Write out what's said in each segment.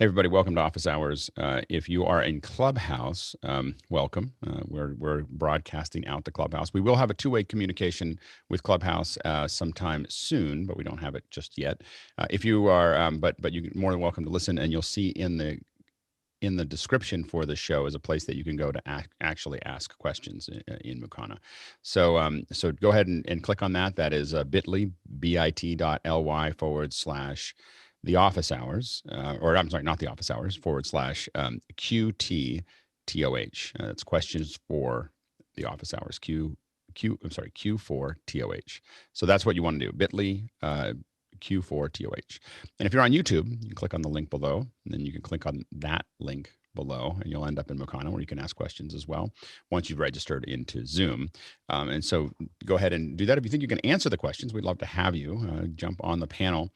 Hey everybody, welcome to Office Hours. If you are in Clubhouse, welcome. We're broadcasting out to Clubhouse. We will have a two-way communication with Clubhouse sometime soon, but we don't have it just yet. If you are, but you're more than welcome to listen, and you'll see in the description for the show is a place that you can go to actually ask questions in Mukana. So so go ahead and click on that. That is bit.ly, bit.ly/ the office hours, or I'm sorry, not the office hours, / QTTOH. That's questions for the office hours, Q4TOH. So that's what you want to do, bit.ly, Q4TOH. And if you're on YouTube, you can click on the link below, and then you can click on that link below, and you'll end up in Mukana where you can ask questions as well once you've registered into Zoom. And so go ahead and do that. If you think you can answer the questions, we'd love to have you jump on the panel.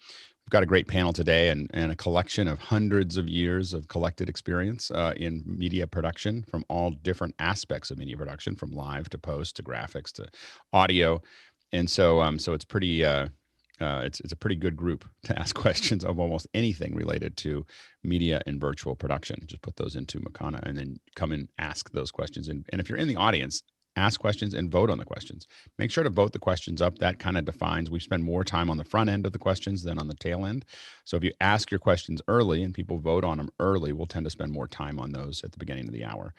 We've got a great panel today and a collection of hundreds of years of collected experience in media production from all different aspects of media production, from live to post to graphics to audio. And so so it's pretty it's a pretty good group to ask questions of almost anything related to media and virtual production. Just put those into Mukana and then come and ask those questions. And if you're in the audience, ask questions and vote on the questions. Make sure to vote the questions up. That kind of defines, we spend more time on the front end of the questions than on the tail end. So if you ask your questions early and people vote on them early, we'll tend to spend more time on those at the beginning of the hour.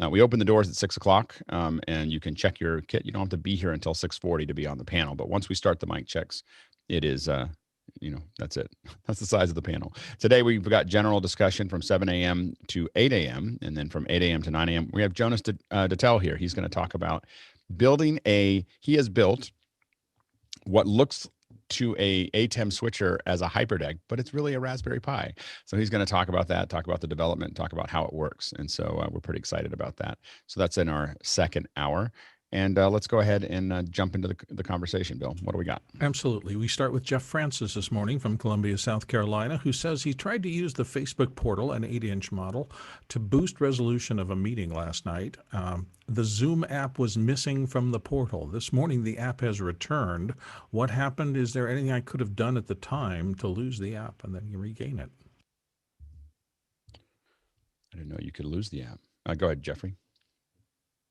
We open the doors at 6 o'clock and you can check your kit. You don't have to be here until 6:40 to be on the panel. But once we start the mic checks, it is, that's it. That's the size of the panel. Today, we've got general discussion from 7 a.m. to 8 a.m. And then from 8 a.m. to 9 a.m., we have Jonas Dattell here. He's going to talk about he has built what looks to a ATEM switcher as a Hyperdeck, but it's really a Raspberry Pi. So he's going to talk about that, talk about the development, talk about how it works. And so we're pretty excited about that. So that's in our second hour. And let's go ahead and jump into the conversation, Bill. What do we got? Absolutely. We start with Jeff Francis this morning from Columbia, South Carolina, who says he tried to use the Facebook portal, an 8-inch model, to boost resolution of a meeting last night. The Zoom app was missing from the portal. This morning, the app has returned. What happened? Is there anything I could have done at the time to lose the app and then regain it? I didn't know you could lose the app. Go ahead, Jeffrey.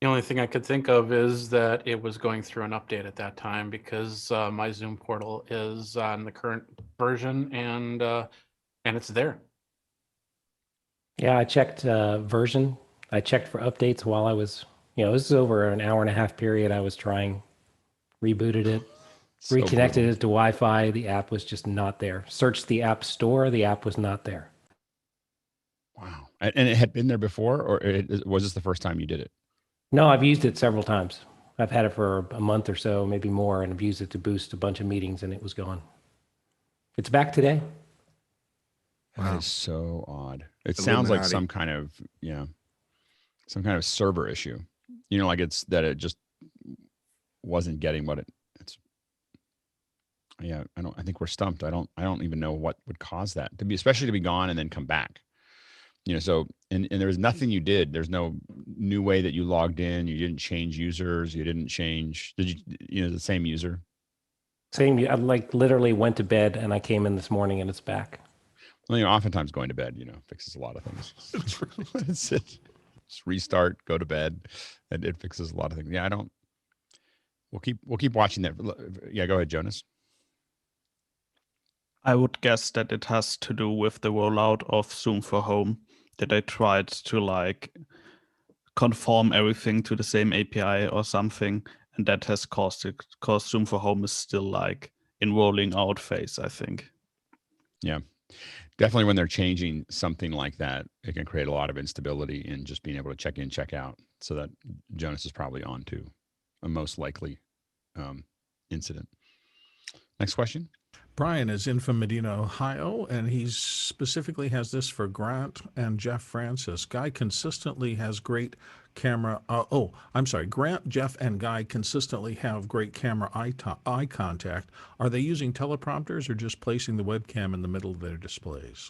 The only thing I could think of is that it was going through an update at that time, because my Zoom portal is on the current version and it's there. Yeah, I checked version. I checked for updates while I was, this is over an 1.5-hour period. I was trying, rebooted it, reconnected it to Wi-Fi. The app was just not there. Searched the app store. The app was not there. Wow. And it had been there before, or was this the first time you did it? No, I've used it several times. I've had it for a month or so, maybe more, and I've used it to boost a bunch of meetings, and it was gone. It's back today. That is so odd. It sounds like some kind of server issue. Like it just wasn't getting what it's. Yeah, I think we're stumped. I don't even know what would cause that especially to be gone and then come back. So, and there was nothing you did. There's no new way that you logged in. You didn't change users. You didn't change, did you, the same user? Same, I literally went to bed and I came in this morning and it's back. Well, oftentimes going to bed, fixes a lot of things. That's it. Just restart, go to bed, and it fixes a lot of things. Yeah, we'll keep watching that. Yeah, go ahead, Jonas. I would guess that it has to do with the rollout of Zoom for Home, that they tried to conform everything to the same API or something, and that has caused Zoom for Home is still in rolling out phase, I think. Yeah, definitely when they're changing something like that, it can create a lot of instability in just being able to check in, check out. So that Jonas is probably on to a most likely incident. Next question. Brian is in from Medina, Ohio, and he specifically has this for Grant and Jeff Francis. Guy consistently has great camera. Grant, Jeff, and Guy consistently have great camera eye contact. Are they using teleprompters or just placing the webcam in the middle of their displays?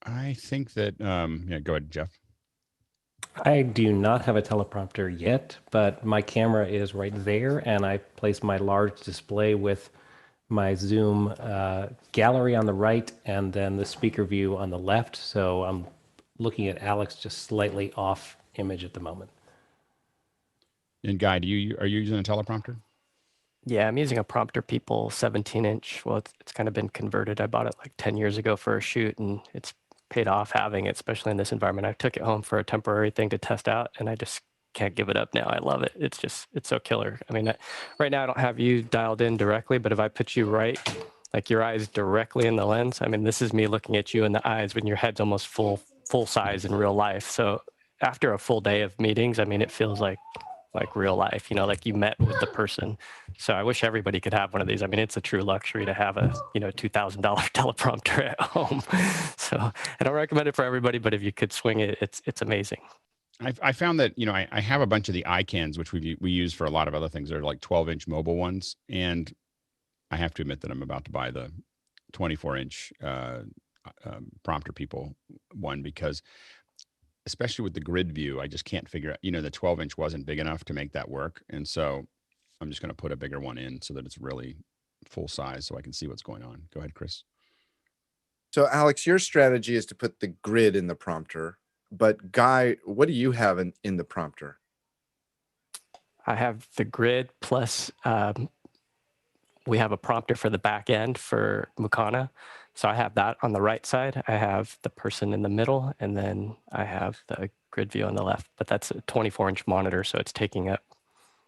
I think that, go ahead, Jeff. I do not have a teleprompter yet, but my camera is right there, and I place my large display with my Zoom gallery on the right and then the speaker view on the left. So I'm looking at Alex just slightly off image at the moment. And Guy, are you using a teleprompter? Yeah, I'm using a Prompter People 17-inch. Well, it's kind of been converted. I bought it like 10 years ago for a shoot, and it's paid off having it, especially in this environment. I took it home for a temporary thing to test out, and I just can't give it up now. I love it. It's so killer. I mean, right now I don't have you dialed in directly, but if I put you right, like your eyes directly in the lens, I mean, this is me looking at you in the eyes when your head's almost full size in real life. So after a full day of meetings, I mean, it feels like real life, like you met with the person. So I wish everybody could have one of these. I mean, it's a true luxury to have a, $2,000 teleprompter at home. So I don't recommend it for everybody, but if you could swing it, it's amazing. I found that, I have a bunch of the iCans, which we use for a lot of other things. They're like 12-inch mobile ones. And I have to admit that I'm about to buy the 24-inch Prompter People one, because especially with the grid view, I just can't figure out, the 12-inch wasn't big enough to make that work. And so I'm just going to put a bigger one in so that it's really full size so I can see what's going on. Go ahead, Chris. So Alex, your strategy is to put the grid in the prompter, but Guy, what do you have in the prompter? I have the grid plus we have a prompter for the back end for Mukana. So I have that on the right side. I have the person in the middle, and then I have the grid view on the left. But that's a 24-inch monitor, so it's taking up,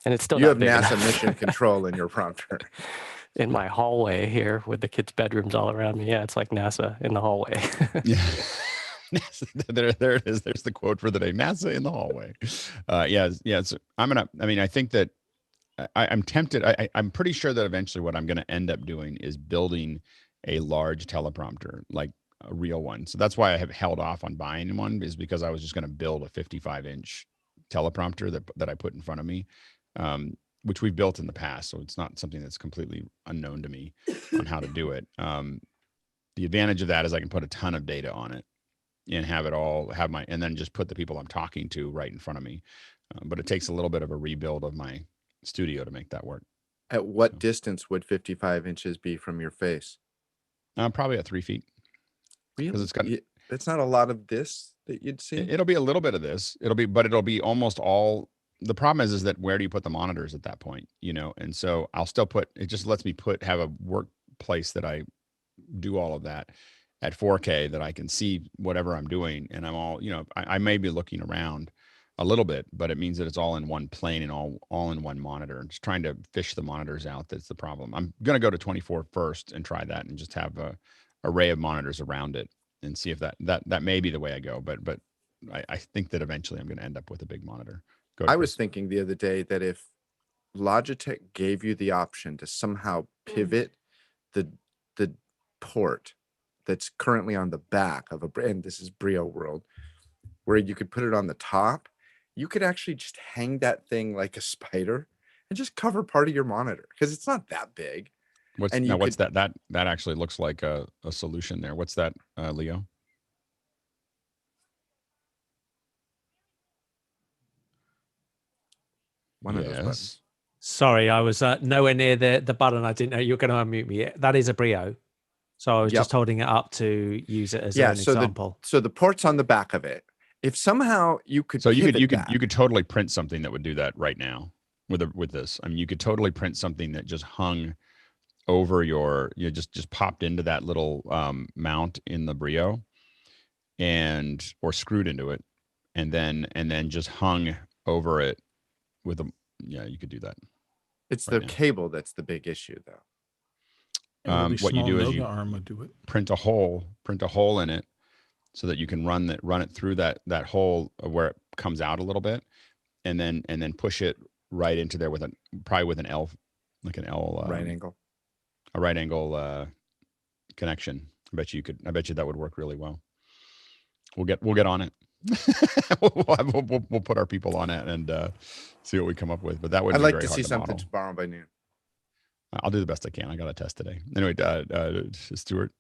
and it's still you have big NASA enough. mission control in your prompter. In my hallway here with the kids' bedrooms all around me. Yeah, it's like NASA in the hallway. Yeah. there it is. There's the quote for the day. NASA in the hallway. Yeah. So I think that I'm tempted. I'm pretty sure that eventually what I'm going to end up doing is building a large teleprompter, like a real one. So that's why I have held off on buying one, is because I was just going to build a 55-inch teleprompter that I put in front of me, which we've built in the past. So it's not something that's completely unknown to me on how to do it. The advantage of that is I can put a ton of data on it and and then just put the people I'm talking to right in front of me. But it takes a little bit of a rebuild of my studio to make that work. At what distance would 55 inches be from your face? Probably at 3 feet. Really? It's got, that's not a lot of this that you'd see. It'll be a little bit of this. It'll be almost all. The problem is that where do you put the monitors at that point? And so I'll still it just lets me have a workplace that I do all of that at 4K, that I can see whatever I'm doing. And I'm all, I may be looking around a little bit, but it means that it's all in one plane and all in one monitor. Just trying to fish the monitors out. That's the problem. I'm going to go to 24 first and try that and just have a array of monitors around it and see if that may be the way I go. But I think that eventually I'm going to end up with a big monitor. I was thinking the other day that if Logitech gave you the option to somehow pivot the port that's currently on the back of a brand, this is Brio World, where you could put it on the top, you could actually just hang that thing like a spider and just cover part of your monitor, because it's not that big. What's that? That actually looks like a solution there. What's that, Leo? One of those buttons. Sorry, I was nowhere near the button. I didn't know you were going to unmute me. That is a Brio. So I was just holding it up to use it as an example. So the port's on the back of it. If somehow you could, so you could totally print something that would do that right now with this. I mean, you could totally print something that just hung over just popped into that little mount in the Brio, or screwed into it, and then just hung over it with you could do that. It's the cable that's the big issue, though. What you do is you arm would do it. print a hole in it so that you can run it through that hole where it comes out a little bit, and then push it right into there with probably with an L, like an L right angle, a right angle connection. I bet you that would work really well. We'll get on it. we'll put our people on it and see what we come up with. But that would. I'd like to see something tomorrow by noon. I'll do the best I can. I got a test today. Anyway, Stuart.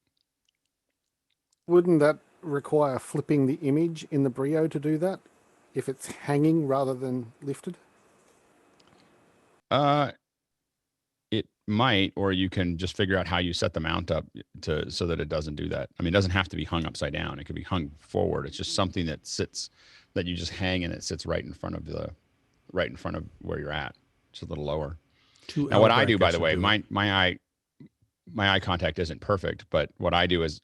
Wouldn't that require flipping the image in the Brio to do that, if it's hanging rather than lifted? It might, or you can just figure out how you set the mount up so that it doesn't do that. I mean, it doesn't have to be hung upside down. It could be hung forward. It's just something that sits, that you just hang and it sits right in front of where you're at. It's a little lower. Now, what I do, by the way, my eye contact isn't perfect, but what I do is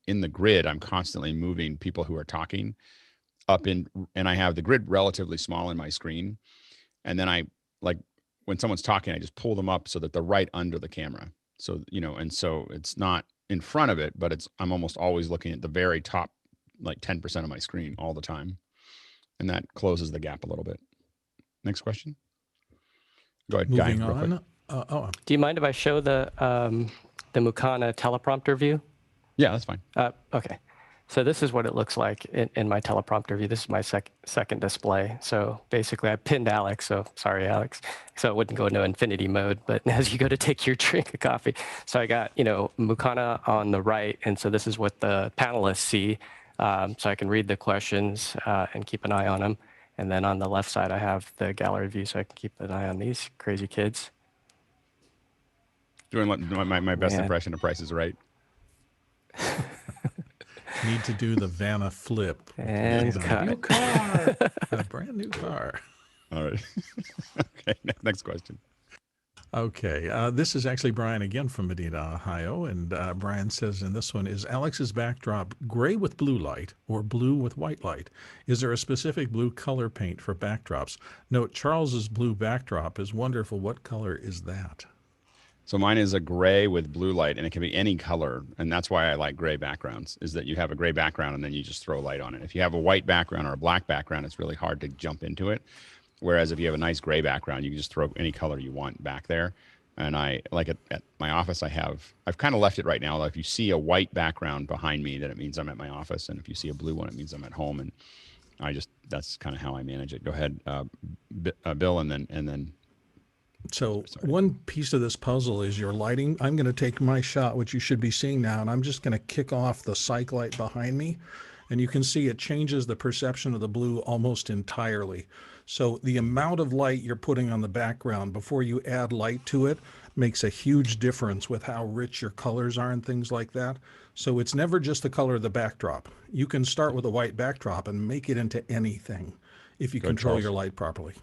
in the grid, I'm constantly moving people who are talking up in, and I have the grid relatively small in my screen. And then I, like, when someone's talking, I just pull them up so that they're right under the camera. So, you know, and so it's not in front of it, but I'm almost always looking at the very top, like 10% of my screen all the time. And that closes the gap a little bit. Next question. Go ahead, Guy. Moving on. Do you mind if I show the Mukana teleprompter view? Yeah, that's fine. Okay. So this is what it looks like in my teleprompter view. This is my second display. So basically I pinned Alex. So sorry, Alex. So it wouldn't go into infinity mode, but as you go to take your drink of coffee. So I got, you know, Mukana on the right. And so this is what the panelists see. So I can read the questions and keep an eye on them. And then on the left side, I have the gallery view, so I can keep an eye on these crazy kids. Doing my best impression of Price is Right. Need to do the Vanna flip. And new car. A brand new car. All right. Okay, next question. Okay, this is actually Brian again from Medina, Ohio. And Brian says in this one, is Alex's backdrop gray with blue light or blue with white light? Is there a specific blue color paint for backdrops? Note, Charles's blue backdrop is wonderful. What color is that? So mine is a gray with blue light, and it can be any color. And that's why I like gray backgrounds, is that you have a gray background and then you just throw light on it. If you have a white background or a black background, it's really hard to jump into it. Whereas if you have a nice gray background, you can just throw any color you want back there. And I like it at my office. I've kind of left it right now. Like if you see a white background behind me, then it means I'm at my office. And if you see a blue one, it means I'm at home. And that's kind of how I manage it. Go ahead, Bill, and then. So one piece of this puzzle is your lighting. I'm going to take my shot, which you should be seeing now, and I'm just going to kick off the cyc light behind me. And you can see it changes the perception of the blue almost entirely. So the amount of light you're putting on the background before you add light to it makes a huge difference with how rich your colors are and things like that. So it's never just the color of the backdrop. You can start with a white backdrop and make it into anything if you control your light properly.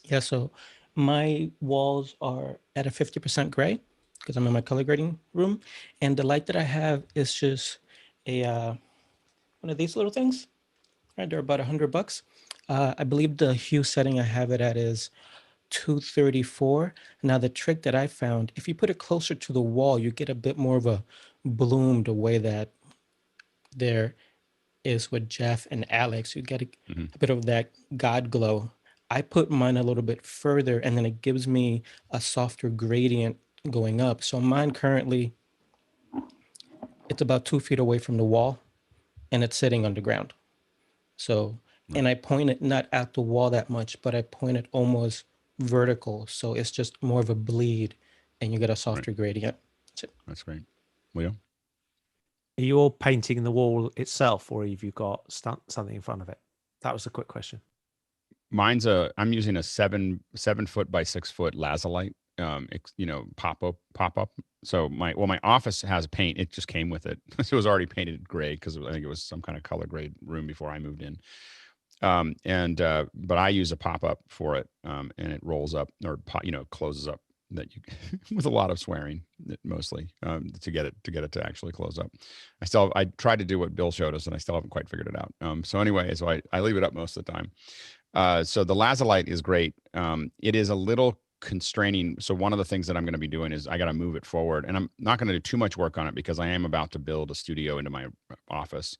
Yeah, so my walls are at a 50% gray because I'm in my color grading room. And the light that I have is just a one of these little things. Right, they're about $100. I believe the hue setting I have it at is 234. Now the trick that I found, if you put it closer to the wall, you get a bit more of a bloom the way that there is with Jeff and Alex. You get a bit of that God glow. I put mine a little bit further and then it gives me a softer gradient going up. So mine currently, it's about 2 feet away from the wall and it's sitting underground. So, and I point it not at the wall that much, but I point it almost vertical. So it's just more of a bleed and you get a softer gradient. That's it. That's great. Leo? Are you all painting the wall itself or have you got something in front of it? That was a quick question. Mine's I'm using a 7 foot by 6 foot lazulite, pop up. So my office has paint. It just came with it. So it was already painted gray because I think it was some kind of color grade room before I moved in. But I use a pop up for it, and it rolls up or closes up. That you with a lot of swearing mostly to get it to actually close up. I tried to do what Bill showed us, and I still haven't quite figured it out. So anyway, I leave it up most of the time. So the lazulite is great. It is a little constraining. So one of the things that I'm going to be doing is I got to move it forward, and I'm not going to do too much work on it because I am about to build a studio into my office,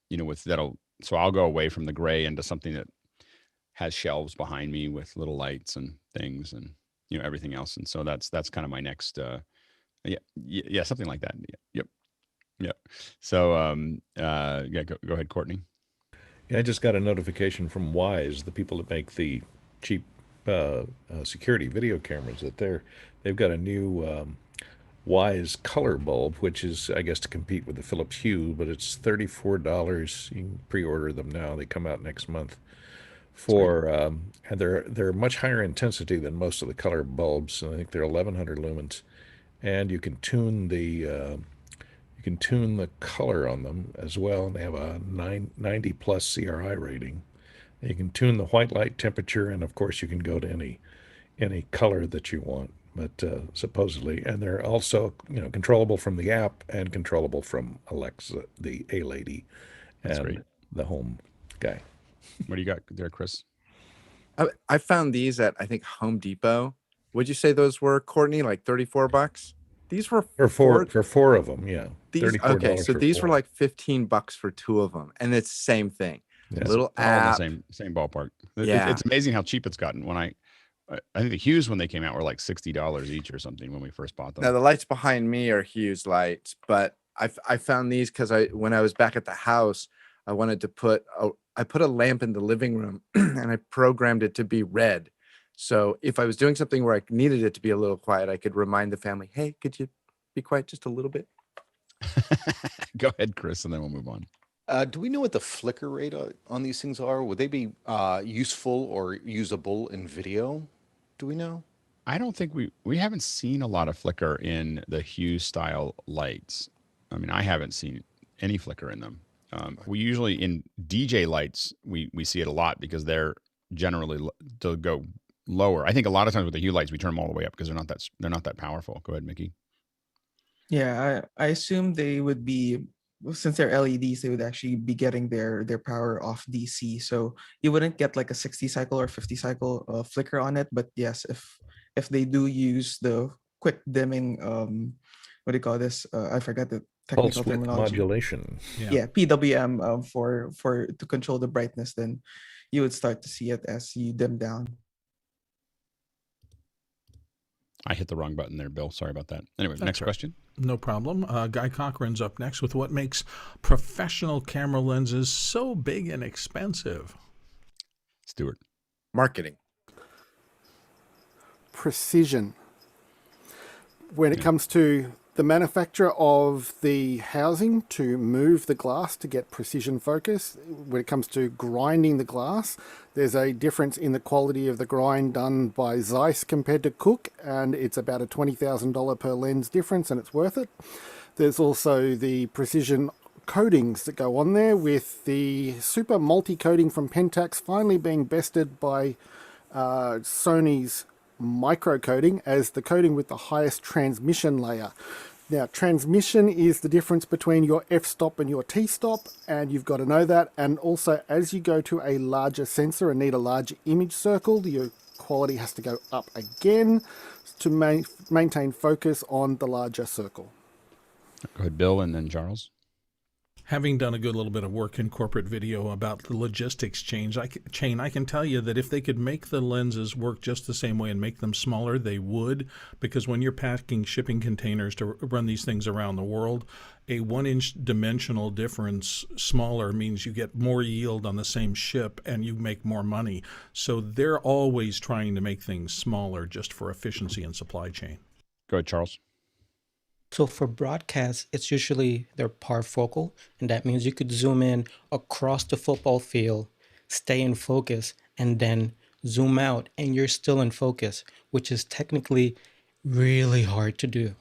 so I'll go away from the gray into something that has shelves behind me with little lights and things and, everything else. And so that's kind of my next, something like that. Yep. So, go ahead, Courtney. Yeah, I just got a notification from Wyze, the people that make the cheap security video cameras, that they've got a new Wyze color bulb, which is, I guess, to compete with the Philips Hue, but it's $34. You can pre-order them now. They come out next month. for and they're much higher intensity than most of the color bulbs. I think they're 1100 lumens, and you can tune the color on them as well. And they have a 90 plus CRI rating. You can tune the white light temperature, and of course you can go to any color that you want. But supposedly, and they're also controllable from the app and controllable from Alexa, the A lady, and the home guy. What do you got there, Chris? I found these at, I think, Home Depot. Would you say those were, Courtney, like $34? These were for four of them, yeah. These, okay, so these were like $15 for 2 of them, and it's the same thing. Yeah. Little all app, in the same ballpark. Yeah. It's amazing how cheap it's gotten. When I think the Hughes, when they came out, were like $60 each or something when we first bought them. Now the lights behind me are Hughes lights, but I found these because when I was back at the house, I wanted to I put a lamp in the living room and I programmed it to be red. So if I was doing something where I needed it to be a little quiet, I could remind the family, hey, could you be quiet just a little bit? Go ahead, Chris, and then we'll move on. Do we know what the flicker rate on these things are? Would they be useful or usable in video? Do we know? I don't think we haven't seen a lot of flicker in the Hughes style lights. I mean, I haven't seen any flicker in them. We usually in DJ lights we see it a lot because they're generally to go lower. I think a lot of times with the Hue lights we turn them all the way up because they're not that powerful. Go ahead, Mickey. Yeah, I assume they would be, since they're LEDs, they would actually be getting their power off DC. So you wouldn't get like a 60 cycle or 50 cycle flicker on it. But yes, if they do use the quick dimming, what do you call this? I forgot the technical pulse width terminology. modulation. Yeah, PWM for to control the brightness, then you would start to see it as you dim down. I hit the wrong button there, Bill. Sorry about that. Anyway, next question. No problem. Guy Cochran's up next with what makes professional camera lenses so big and expensive. Stuart. Marketing. Precision. When it comes to the manufacture of the housing to move the glass to get precision focus, when it comes to grinding the glass, there's a difference in the quality of the grind done by Zeiss compared to Cook, and it's about a $20,000 per lens difference, and it's worth it. There's also the precision coatings that go on there, with the super multi-coating from Pentax finally being bested by Sony's micro coating as the coating with the highest transmission layer. Now, transmission is the difference between your f-stop and your t-stop, and you've got to know that. And also, as you go to a larger sensor and need a larger image circle, your quality has to go up again to maintain focus on the larger circle. Go ahead, Bill, and then Charles. Having done a good little bit of work in corporate video about the logistics chain, I can tell you that if they could make the lenses work just the same way and make them smaller, they would, because when you're packing shipping containers to run these things around the world, a 1-inch dimensional difference smaller means you get more yield on the same ship and you make more money. So they're always trying to make things smaller just for efficiency and supply chain. Go ahead, Charles. So for broadcast, it's usually they're parfocal, and that means you could zoom in across the football field, stay in focus, and then zoom out, and you're still in focus, which is technically really hard to do.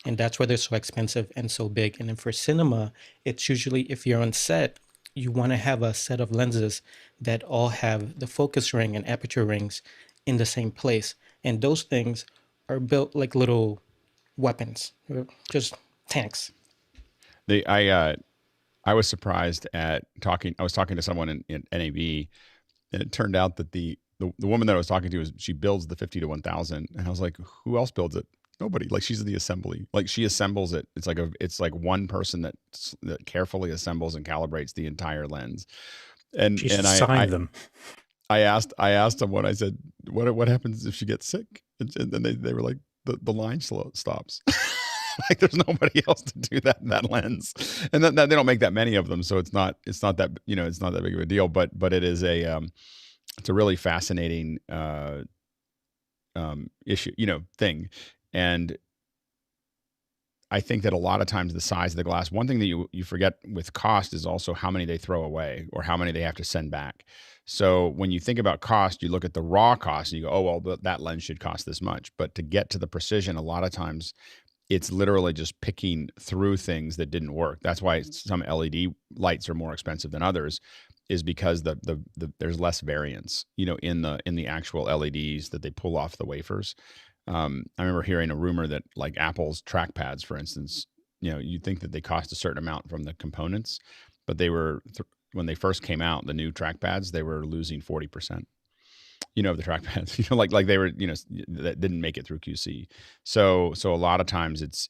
And that's why they're so expensive and so big. And then for cinema, it's usually if you're on set, you want to have a set of lenses that all have the focus ring and aperture rings in the same place. And those things are built like little weapons, just tanks. I was surprised at talking. I was talking to someone in NAB, and it turned out that the woman that I was talking to she builds the 50 to 1000, and I was like, who else builds it? Nobody. Like, she's the assembly. Like, she assembles it. It's like one person that carefully assembles and calibrates the entire lens. And signed them. I asked someone. I said, what happens if she gets sick? And then they were like, the line stops. Like, there's nobody else to do that lens, and that they don't make that many of them, so it's not that it's not that big of a deal. But it is it's a really fascinating issue, thing. And I think that a lot of times the size of the glass, one thing that you forget with cost is also how many they throw away or how many they have to send back. So when you think about cost, you look at the raw cost and you go, oh, well, that lens should cost this much. But to get to the precision, a lot of times it's literally just picking through things that didn't work. That's why some LED lights are more expensive than others, is because there's less variance, in the actual LEDs that they pull off the wafers. I remember hearing a rumor that like Apple's trackpads, for instance, you'd think that they cost a certain amount from the components, but they were when they first came out, the new trackpads, they were losing 40%. Of the trackpads, like they were, that didn't make it through QC. So a lot of times it's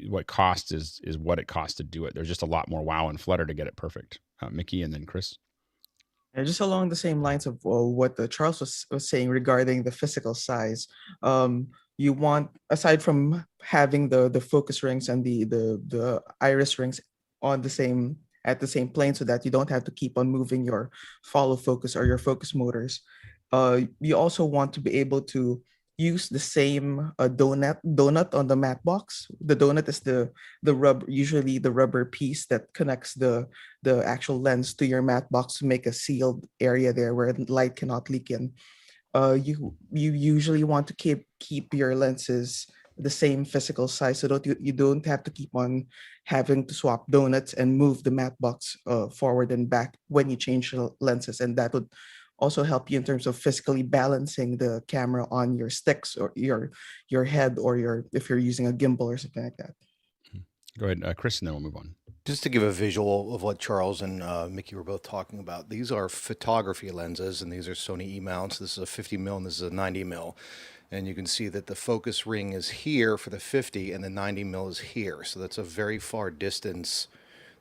what costs is what it costs to do it. There's just a lot more wow and flutter to get it perfect. Mickey and then Chris. And just along the same lines of what Charles was saying regarding the physical size, you want, aside from having the focus rings and the iris rings on at the same plane, so that you don't have to keep on moving your follow focus or your focus motors. You also want to be able to use the same donut on the matte box. The donut is the rubber, usually the rubber piece that connects the actual lens to your matte box to make a sealed area there where light cannot leak in. You usually want to keep your lenses the same physical size, so that you don't have to keep on having to swap donuts and move the matte box forward and back when you change the lenses. And that would also help you in terms of physically balancing the camera on your sticks or your head, or if you're using a gimbal or something like that. Go ahead, Chris, and then we'll move on. Just to give a visual of what Charles and Mickey were both talking about, these are photography lenses, and these are Sony E-mounts. This is a 50 mil and this is a 90 mil. And you can see that the focus ring is here for the 50 and the 90 mil is here. So that's a very far distance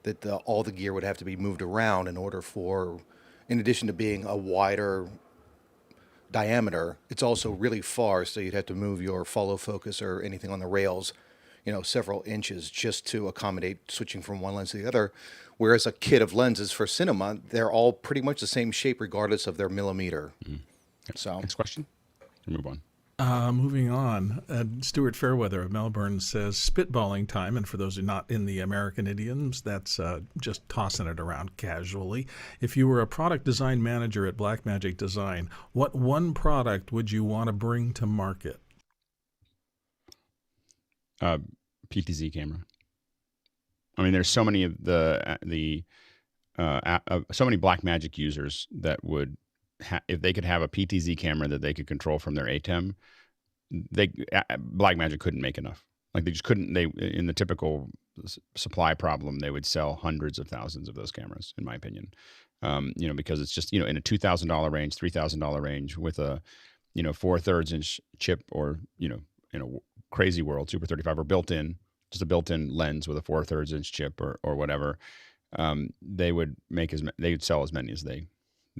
that all the gear would have to be moved around in order for, in addition to being a wider diameter, it's also really far. So you'd have to move your follow focus or anything on the rails, several inches just to accommodate switching from one lens to the other. Whereas a kit of lenses for cinema, they're all pretty much the same shape regardless of their millimeter. Mm-hmm. So next question. We'll move on. Moving on, Stuart Fairweather of Melbourne says spitballing time, and for those who are not in the American idioms, that's just tossing it around casually. If you were a product design manager at Blackmagic Design, what one product would you want to bring to market? PTZ camera. I mean, there's so many of so many Blackmagic users that would, if they could have a PTZ camera that they could control from their ATEM, Blackmagic couldn't make enough. Like they just couldn't. They, in the typical supply problem, they would sell hundreds of thousands of those cameras, in my opinion. Because it's just in a $2,000 range, $3,000 range with a 4/3 inch chip, or in a crazy world, Super 35 or just a built-in lens with a 4/3 inch chip or whatever. They would sell as many as they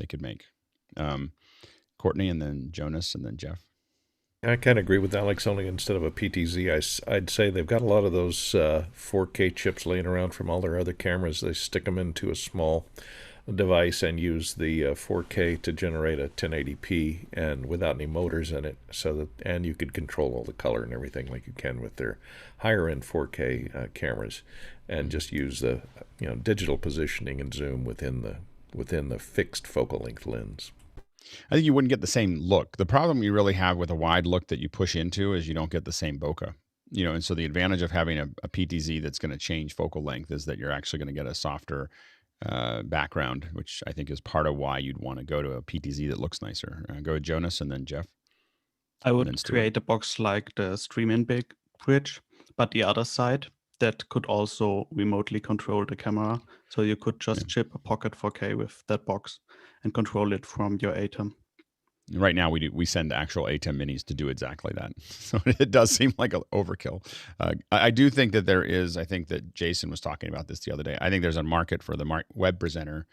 could make. Courtney, and then Jonas, and then Jeff. I kind of agree with Alex, only instead of a PTZ, I'd say they've got a lot of those 4K chips laying around from all their other cameras. They stick them into a small device and use the 4K to generate a 1080p and without any motors in it, and you could control all the color and everything like you can with their higher end 4K cameras, and just use the digital positioning and zoom within the fixed focal length lens. I think you wouldn't get the same look. The problem you really have with a wide look that you push into is you don't get the same bokeh. And so the advantage of having a PTZ that's going to change focal length is that you're actually going to get a softer background, which I think is part of why you'd want to go to a PTZ that looks nicer. Go to Jonas and then Jeff. I would create a box like the Stream-In Bridge, but the other side that could also remotely control the camera. So you could just chip a Pocket 4K with that box and control it from your ATEM. Right now, we send actual ATEM minis to do exactly that. So it does seem like an overkill. I do think that there is, I think that Jason was talking about this the other day. I think there's a market for the web presenter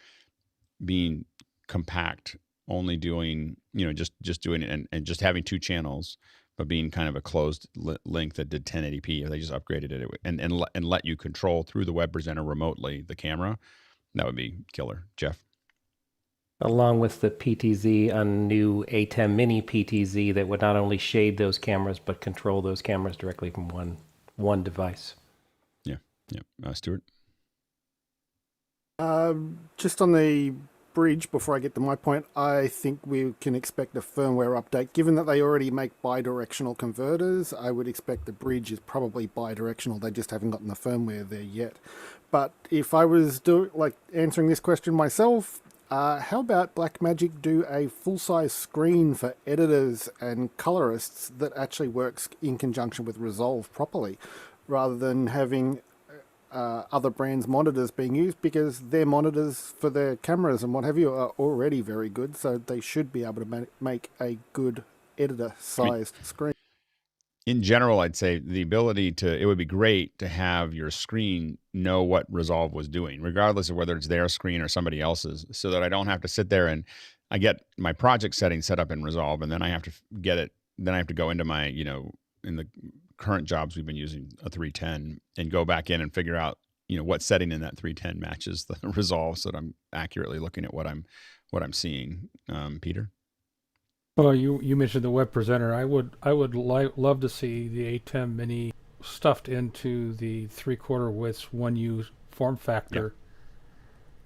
being compact, only doing, just doing it and just having two channels, but being kind of a closed link that did 1080p. If they just upgraded it and let you control through the web presenter remotely the camera, that would be killer. Jeff? Along with the PTZ, a new ATEM mini PTZ that would not only shade those cameras, but control those cameras directly from one one device. Yeah. Stuart? Just on the bridge, before I get to my point, I think we can expect a firmware update. Given that they already make bidirectional converters, I would expect the bridge is probably bidirectional. They just haven't gotten the firmware there yet. But if I was answering this question myself, how about Blackmagic do a full-size screen for editors and colorists that actually works in conjunction with Resolve properly, rather than having other brands' monitors being used, because their monitors for their cameras and what have you are already very good, so they should be able to make a good editor-sized screen. In general, I'd say the ability it would be great to have your screen know what Resolve was doing, regardless of whether it's their screen or somebody else's, so that I don't have to sit there and I get my project setting set up in Resolve, and then I have to then I have to go into my, in the current jobs we've been using a 310 and go back in and figure out, what setting in that 310 matches the Resolve, so that I'm accurately looking at what I'm seeing. Peter? Well, you mentioned the web presenter. I would love to see the A10 Mini stuffed into the 3/4 width 1U form factor,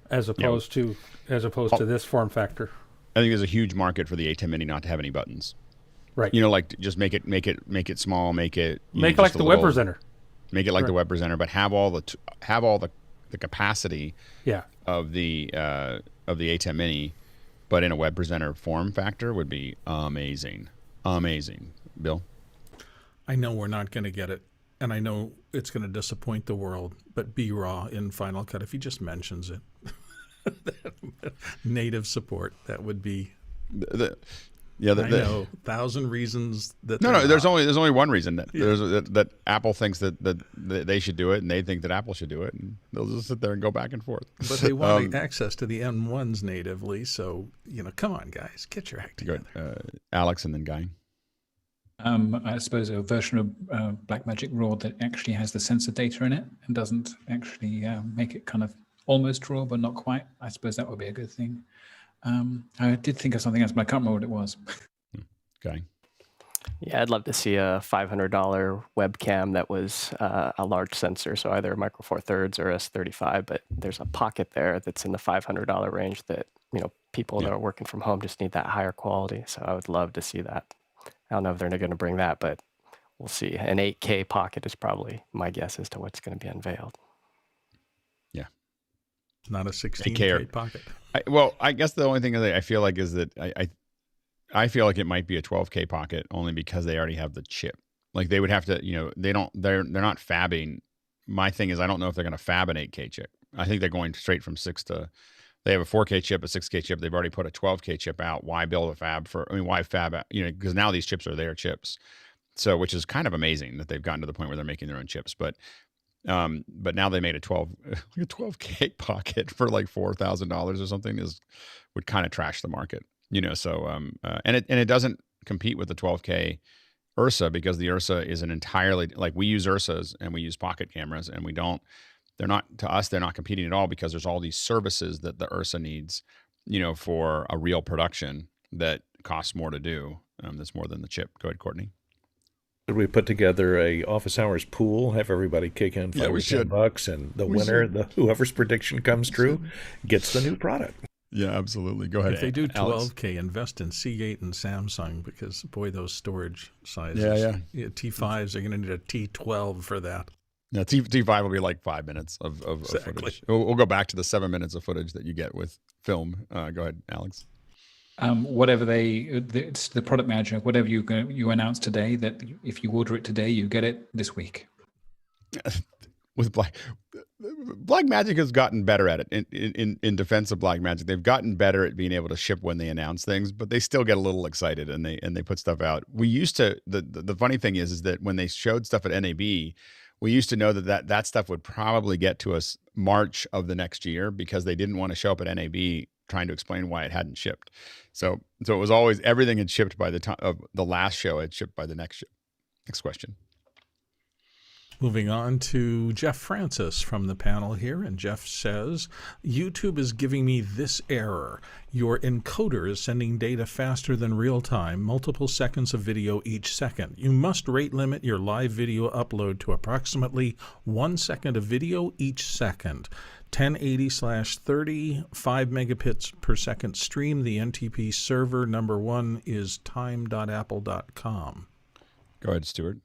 as opposed to this form factor. I think there's a huge market for the A10 Mini not to have any buttons. Right. Just make it small, make it like the web presenter. Make it like the web presenter, but have all the capacity of the A10 Mini, but in a web presenter form factor would be amazing. Amazing. Bill? I know we're not going to get it, and I know it's going to disappoint the world, but B-Raw in Final Cut, if he just mentions it, native support, that would be... I know 1,000 reasons that. No. There's only one reason that Apple thinks that they should do it, and they think that Apple should do it, and they'll just sit there and go back and forth. But they want access to the M1s natively, so come on, guys, get your act together. Alex, and then Guy. I suppose a version of Blackmagic Raw that actually has the sensor data in it and doesn't actually make it kind of almost raw but not quite. I suppose that would be a good thing. I did think of something else, but I can't remember what it was. Okay. Yeah, I'd love to see a $500 webcam that was a large sensor, so either Micro Four Thirds or S35. But there's a pocket there that's in the $500 range that people that are working from home just need that higher quality. So I would love to see that. I don't know if they're going to bring that, but we'll see. An 8K pocket is probably my guess as to what's going to be unveiled. Yeah. Not a 16K pocket. I guess the only thing that I feel like is that I feel like it might be a 12K pocket, only because they already have the chip. Like they would have to, they're not fabbing. My thing is, I don't know if they're going to fab an 8K chip. I think they're going straight from 6 to. They have a 4K chip, a 6K chip. They've already put a 12K chip out. Why build a fab why fab? Because now these chips are their chips. So, which is kind of amazing that they've gotten to the point where they're making their own chips. But now they made a 12K pocket for like $4,000 or something would kind of trash the market, So and it doesn't compete with the 12K Ursa, because the Ursa is an entirely, like, we use Ursas and we use pocket cameras, and they're not competing at all, because there's all these services that the Ursa needs, for a real production that costs more to do. That's more than the chip. Go ahead, Courtney. Should we put together a office hours pool, have everybody kick in $5 or $10, and the winner, whoever's prediction comes true, gets the new product? Yeah, absolutely. Go ahead. If they do 12K, Alex. Invest in Seagate and Samsung, because boy, those storage sizes. Yeah. T5s are going to need a T12 for that. Yeah, T5 will be like 5 minutes of footage. We'll go back to the 7 minutes of footage that you get with film. Go ahead, Alex. Whatever it's the product manager, whatever you announce today, that if you order it today, you get it this week. With Blackmagic has gotten better at it. In defense of Blackmagic, they've gotten better at being able to ship when they announce things, but they still get a little excited and they put stuff out. We used to. The funny thing is that when they showed stuff at NAB, we used to know that stuff would probably get to us March of the next year, because they didn't want to show up at NAB trying to explain why it hadn't shipped. So it was always, everything had shipped by the time of the last show, had shipped by the next show. Next question. Moving on to Jeff Francis from the panel here, and Jeff says, YouTube is giving me this error. Your encoder is sending data faster than real time, multiple seconds of video each second. You must rate limit your live video upload to approximately 1 second of video each second. 1080/30, 5 megabits per second stream. The NTP server number 1 is time.apple.com. Go ahead, Stuart.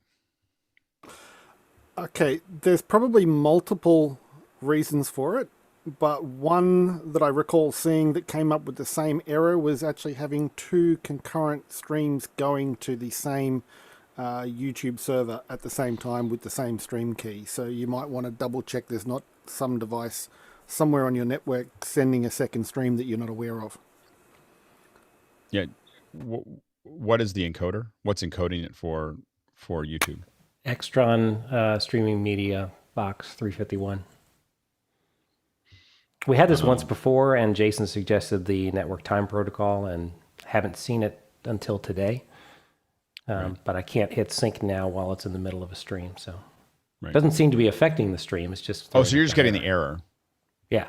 Okay, there's probably multiple reasons for it, but one that I recall seeing that came up with the same error was actually having 2 concurrent streams going to the same YouTube server at the same time with the same stream key. So you might want to double check there's not some device somewhere on your network sending a second stream that you're not aware of. Yeah. What is the encoder? What's encoding it for YouTube? Extron streaming media box 351. We had this once before, and Jason suggested the network time protocol, and haven't seen it until today. But I can't hit sync now while it's in the middle of a stream, so it doesn't seem to be affecting the stream. It's just so you're just getting the error. Yeah.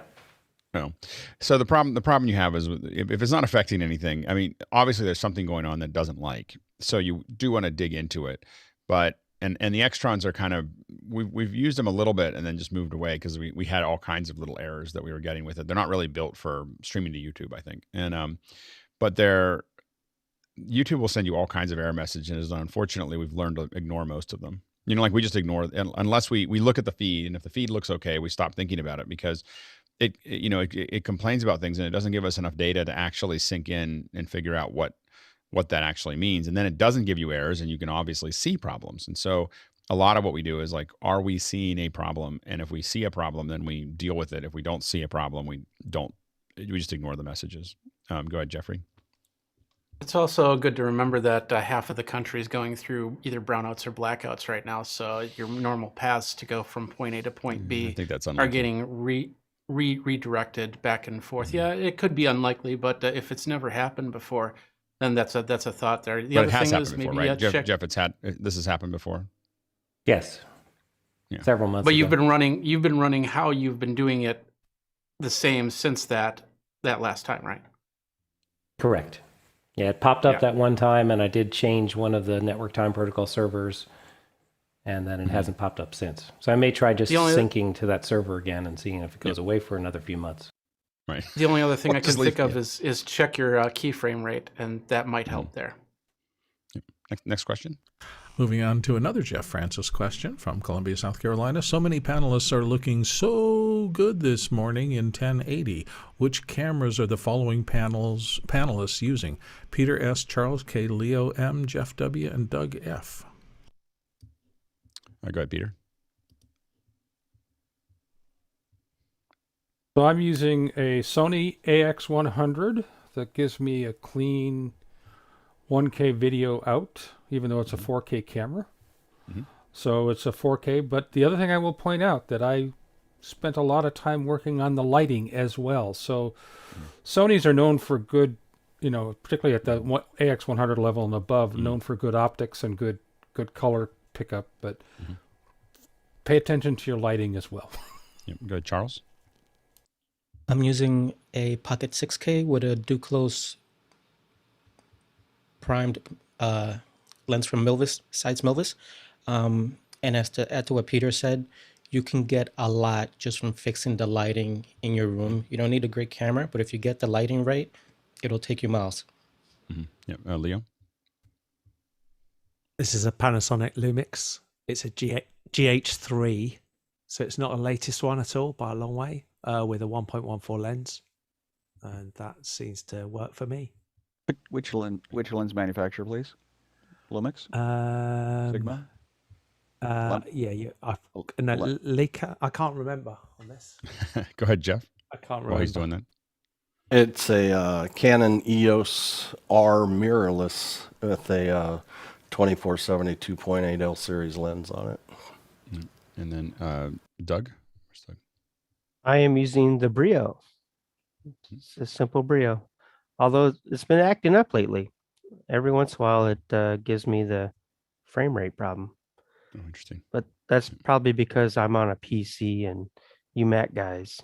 No. So the problem you have is if it's not affecting anything. I mean, obviously there's something going on that doesn't like. So you do want to dig into it, but and the Extrons are kind of we've used them a little bit and then just moved away because we had all kinds of little errors that we were getting with it. They're not really built for streaming to YouTube, I think, and but YouTube will send you all kinds of error messages, and unfortunately we've learned to ignore most of them. You know, like we just ignore unless we look at the feed, and if the feed looks okay, we stop thinking about it because it complains about things and it doesn't give us enough data to actually sink in and figure out what that actually means. And then it doesn't give you errors, and you can obviously see problems. And so a lot of what we do is like, are we seeing a problem? And if we see a problem, then we deal with it. If we don't see a problem, we just ignore the messages. Go ahead, Jeffrey. It's also good to remember that half of the country is going through either brownouts or blackouts right now. So your normal paths to go from point A to point B I think that's are getting redirected back and forth. Yeah, it could be unlikely, but if it's never happened before, then that's a thought there. The other thing is maybe right? Jeff, this has happened before. Yes. Yeah. Several months. But ago. you've been running how you've been doing it the same since that last time, right? Correct. Yeah, it popped up that one time, and I did change one of the network time protocol servers, and then it hasn't popped up since. So I may try just syncing to that server again and seeing if it goes away for another few months. Right. The only other thing I can think of is check your keyframe rate, and that might help there. Next question. Moving on to another Jeff Francis question from Columbia, South Carolina. So many panelists are looking so good this morning in 1080. Which cameras are the following panelists using? Peter S., Charles K., Leo M., Jeff W., and Doug F. Go ahead, Peter. So I'm using a Sony AX100 that gives me a clean 1K video out, even though it's a 4K camera. So it's a 4K. But the other thing I will point out that I spent a lot of time working on the lighting as well. So Sonys are known for good, particularly at the AX100 level and above, known for good optics and good color pickup. But pay attention to your lighting as well. Go ahead, Charles. I'm using a Pocket 6K with a Duclos primed lens from Sides Milvis. And as to add to what Peter said, you can get a lot just from fixing the lighting in your room. You don't need a great camera, but if you get the lighting right, it'll take you miles. Leo? This is a Panasonic Lumix. It's a GH3, so it's not a latest one at all by a long way, with a 1.14 lens. And that seems to work for me. Which lens manufacturer, please? Lumix? Sigma? Leica. I can't remember on this. Go ahead, Jeff. I can't remember. While he's doing that. It's a Canon EOS R mirrorless with a 2470 2.8 L series lens on it. And then Doug? Where's Doug? I am using the Brio. It's a simple Brio. Although it's been acting up lately. Every once in a while, it gives me the frame rate problem. Oh, interesting. But that's probably because I'm on a PC and you Mac guys,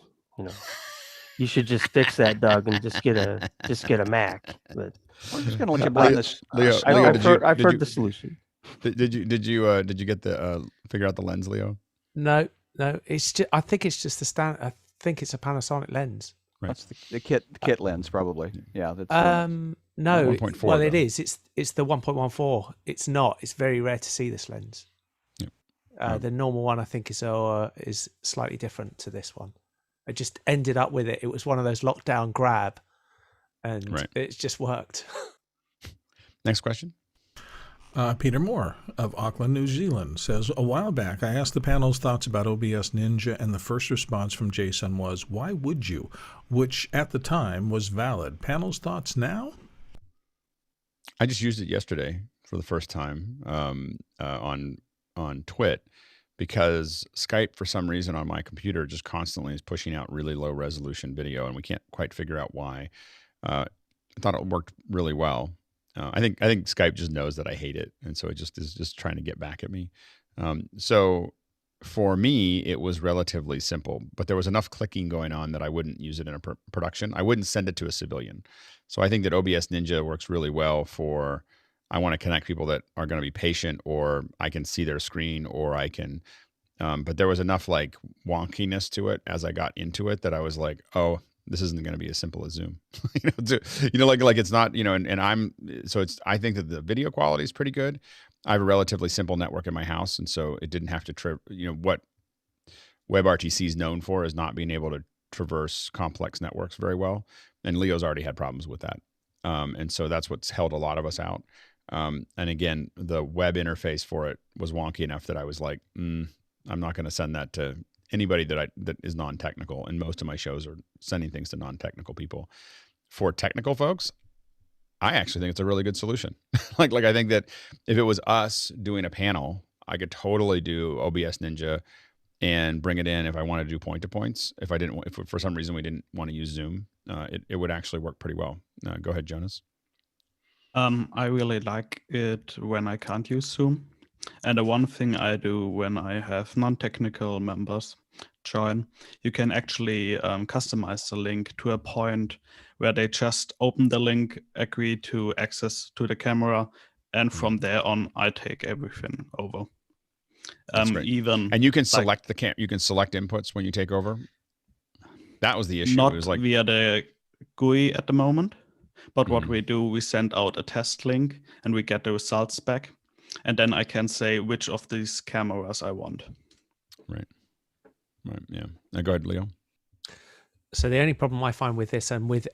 you should just fix that, Doug, and just get a Mac. But I'm just going to let you blame this. Leo, I've heard the solution. Did you get the figure out the lens, Leo? No, it's just, I think it's just the standard. I think it's a Panasonic lens. Right. That's the kit lens, probably. Yeah. That's no, 1.4, well, though. it is. It's the 1.14. It's not. It's very rare to see this lens. Yep. The normal one, I think, is slightly different to this one. I just ended up with it. It was one of those lockdown grab, and it's just worked. Next question. Peter Moore of Auckland, New Zealand says, a while back, I asked the panel's thoughts about OBS Ninja, and the first response from Jason was, why would you? Which at the time was valid. Panel's thoughts now? I just used it yesterday for the first time on Twit, because Skype, for some reason on my computer, just constantly is pushing out really low resolution video, and we can't quite figure out why. I thought it worked really well. I think Skype just knows that I hate it, and so it just is just trying to get back at me. So for me, it was relatively simple, but there was enough clicking going on that I wouldn't use it in a production. I wouldn't send it to a civilian. So I think that OBS Ninja works really well for, I want to connect people that are going to be patient, or I can see their screen, or I can, but there was enough like wonkiness to it as I got into it that I was like, oh, this isn't going to be as simple as Zoom. Like it's not, I think that the video quality is pretty good. I have a relatively simple network in my house, and so it didn't have to what WebRTC is known for is not being able to traverse complex networks very well. And Leo's already had problems with that. And so that's what's held a lot of us out. And again, the web interface for it was wonky enough that I was like, I'm not going to send that to anybody that is non-technical, and most of my shows are sending things to non-technical people. For technical folks, I actually think it's a really good solution. like I think that if it was us doing a panel, I could totally do OBS Ninja and bring it in if I wanted to do point-to-points. If for some reason we didn't want to use Zoom, it would actually work pretty well. Go ahead, Jonas. I really like it when I can't use Zoom. And the one thing I do when I have non-technical members join, you can actually customize the link to a point where they just open the link, agree to access to the camera, and from there on, I take everything over. And you can select you can select inputs when you take over. That was the issue. Not it was like via the GUI at the moment, but what we do, we send out a test link and we get the results back. And then I can say which of these cameras I want. Right. Yeah. Now go ahead, Leo. So the only problem I find with this, and with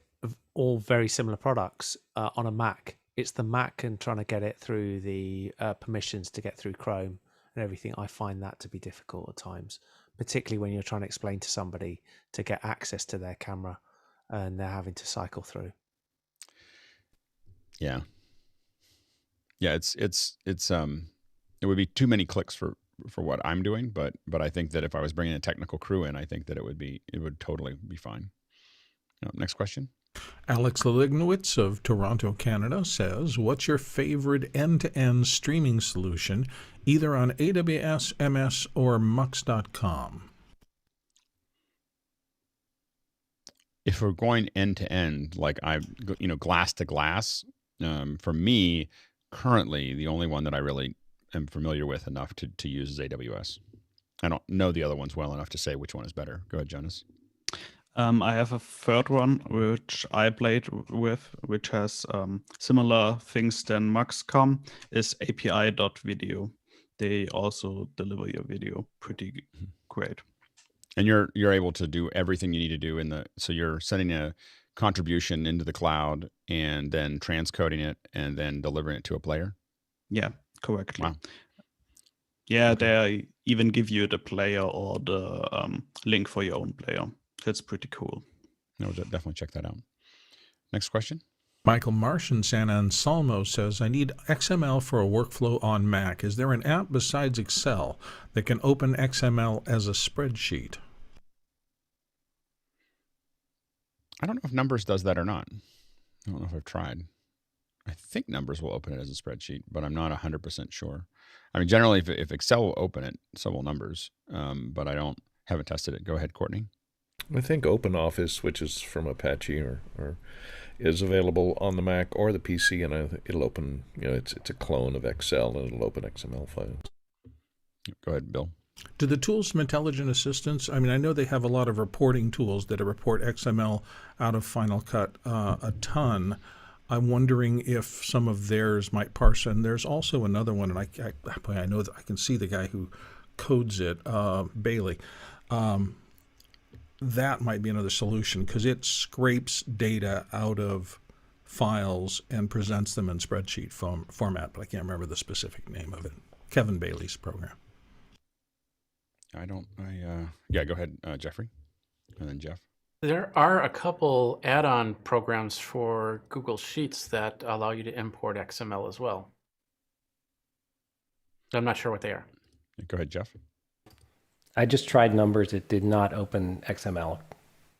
all very similar products on a Mac, it's the Mac and trying to get it through the permissions to get through Chrome and everything. I find that to be difficult at times, particularly when you're trying to explain to somebody to get access to their camera and they're having to cycle through. Yeah. Yeah, it would be too many clicks for what I'm doing, but I think that if I was bringing a technical crew in, I think that it would totally be fine. Next question. Alex Lignowitz of Toronto, Canada says, what's your favorite end-to-end streaming solution, either on AWS MS or Mux.com? If we're going end-to-end, like glass to glass, for me, currently, the only one that I really am familiar with enough to use is AWS. I don't know the other ones well enough to say which one is better. Go ahead, Jonas. I have a third one, which I played with, which has similar things than Mux.com, is API.video. They also deliver your video pretty great. And you're able to do everything you need to do so you're sending a contribution into the cloud and then transcoding it and then delivering it to a player? Yeah, correctly. Wow. Yeah, they even give you the player or the link for your own player. That's pretty cool. No, definitely check that out. Next question. Michael Marsh in San Anselmo says, I need XML for a workflow on Mac. Is there an app besides Excel that can open XML as a spreadsheet? I don't know if Numbers does that or not. I don't know if I've tried. I think Numbers will open it as a spreadsheet, but I'm not 100% sure. I mean, generally, if Excel will open it, so will Numbers, but I haven't tested it. Go ahead, Courtney. I think OpenOffice, which is from Apache or is available on the Mac or the PC, and it'll open, it's a clone of Excel, and it'll open XML files. Go ahead, Bill. Do the tools from Intelligent Assistants, I mean, I know they have a lot of reporting tools that report XML out of Final Cut a ton. I'm wondering if some of theirs might parse, and there's also another one, and I know that I can see the guy who codes it, Bailey. That might be another solution because it scrapes data out of files and presents them in spreadsheet format, but I can't remember the specific name of it. Kevin Bailey's program. Yeah, go ahead, Jeffrey, and then Jeff. There are a couple add-on programs for Google Sheets that allow you to import XML as well. I'm not sure what they are. Go ahead, Jeff. I just tried Numbers. It did not open XML.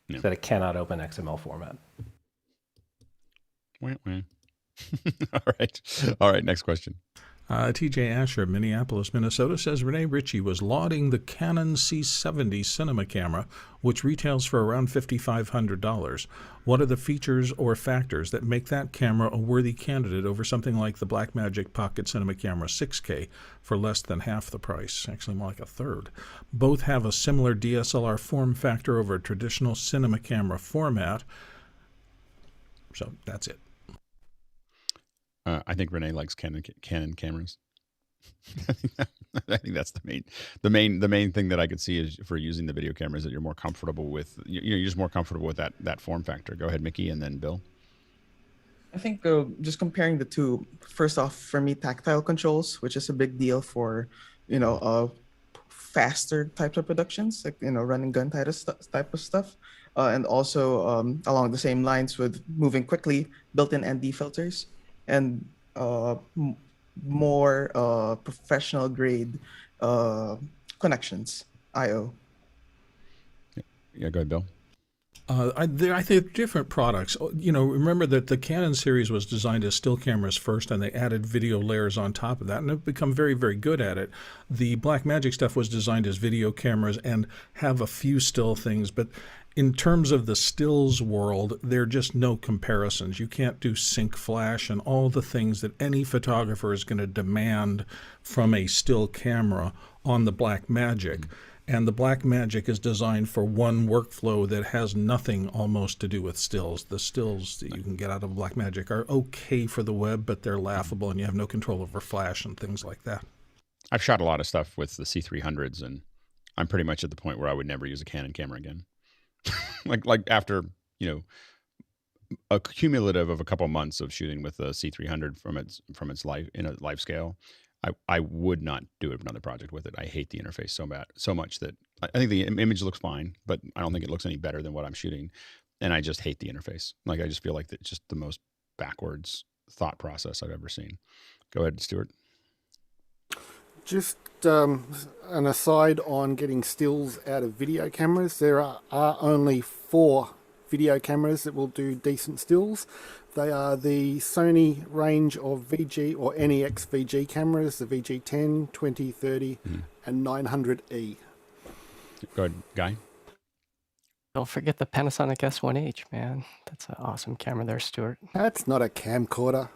No. It said it cannot open XML format. All right, next question. TJ Asher of Minneapolis, Minnesota says Rene Ritchie was lauding the Canon C70 cinema camera, which retails for around $5,500. What are the features or factors that make that camera a worthy candidate over something like the Blackmagic Pocket Cinema Camera 6K for less than half the price, actually more like a third? Both have a similar DSLR form factor over a traditional cinema camera format. So that's it. I think Rene likes Canon cameras. I think that's the main thing that I could see is for using the video cameras that you're more comfortable with. You're just more comfortable with that form factor. Go ahead, Mickey, and then Bill. I think just comparing the two, first off, for me, tactile controls, which is a big deal for, faster types of productions, like, run and gun type of stuff. And also along the same lines with moving quickly, built-in ND filters, and more professional grade connections, I/O. Yeah, go ahead, Bill. I think different products. Remember that the Canon series was designed as still cameras first, and they added video layers on top of that, and they've become very, very good at it. The Blackmagic stuff was designed as video cameras and have a few still things, but in terms of the stills world, there are just no comparisons. You can't do sync flash and all the things that any photographer is going to demand from a still camera on the Blackmagic. And the Blackmagic is designed for one workflow that has nothing almost to do with stills. The stills that you can get out of Blackmagic are okay for the web, but they're laughable, and you have no control over flash and things like that. I've shot a lot of stuff with the C300s, and I'm pretty much at the point where I would never use a Canon camera again. like after a cumulative of a couple months of shooting with the C300 from its life in a life scale, I would not do another project with it. I hate the interface so much that I think the image looks fine, but I don't think it looks any better than what I'm shooting, and I just hate the interface. Like, I just feel like it's just the most backwards thought process I've ever seen. Go ahead, Stuart. Just an aside on getting stills out of video cameras. There are only 4 video cameras that will do decent stills. They are the Sony range of VG or NEX VG cameras, the VG10, 20, 30, and 900E. Go ahead, Guy. Don't forget the Panasonic S1H, man. That's an awesome camera there, Stuart. That's not a camcorder.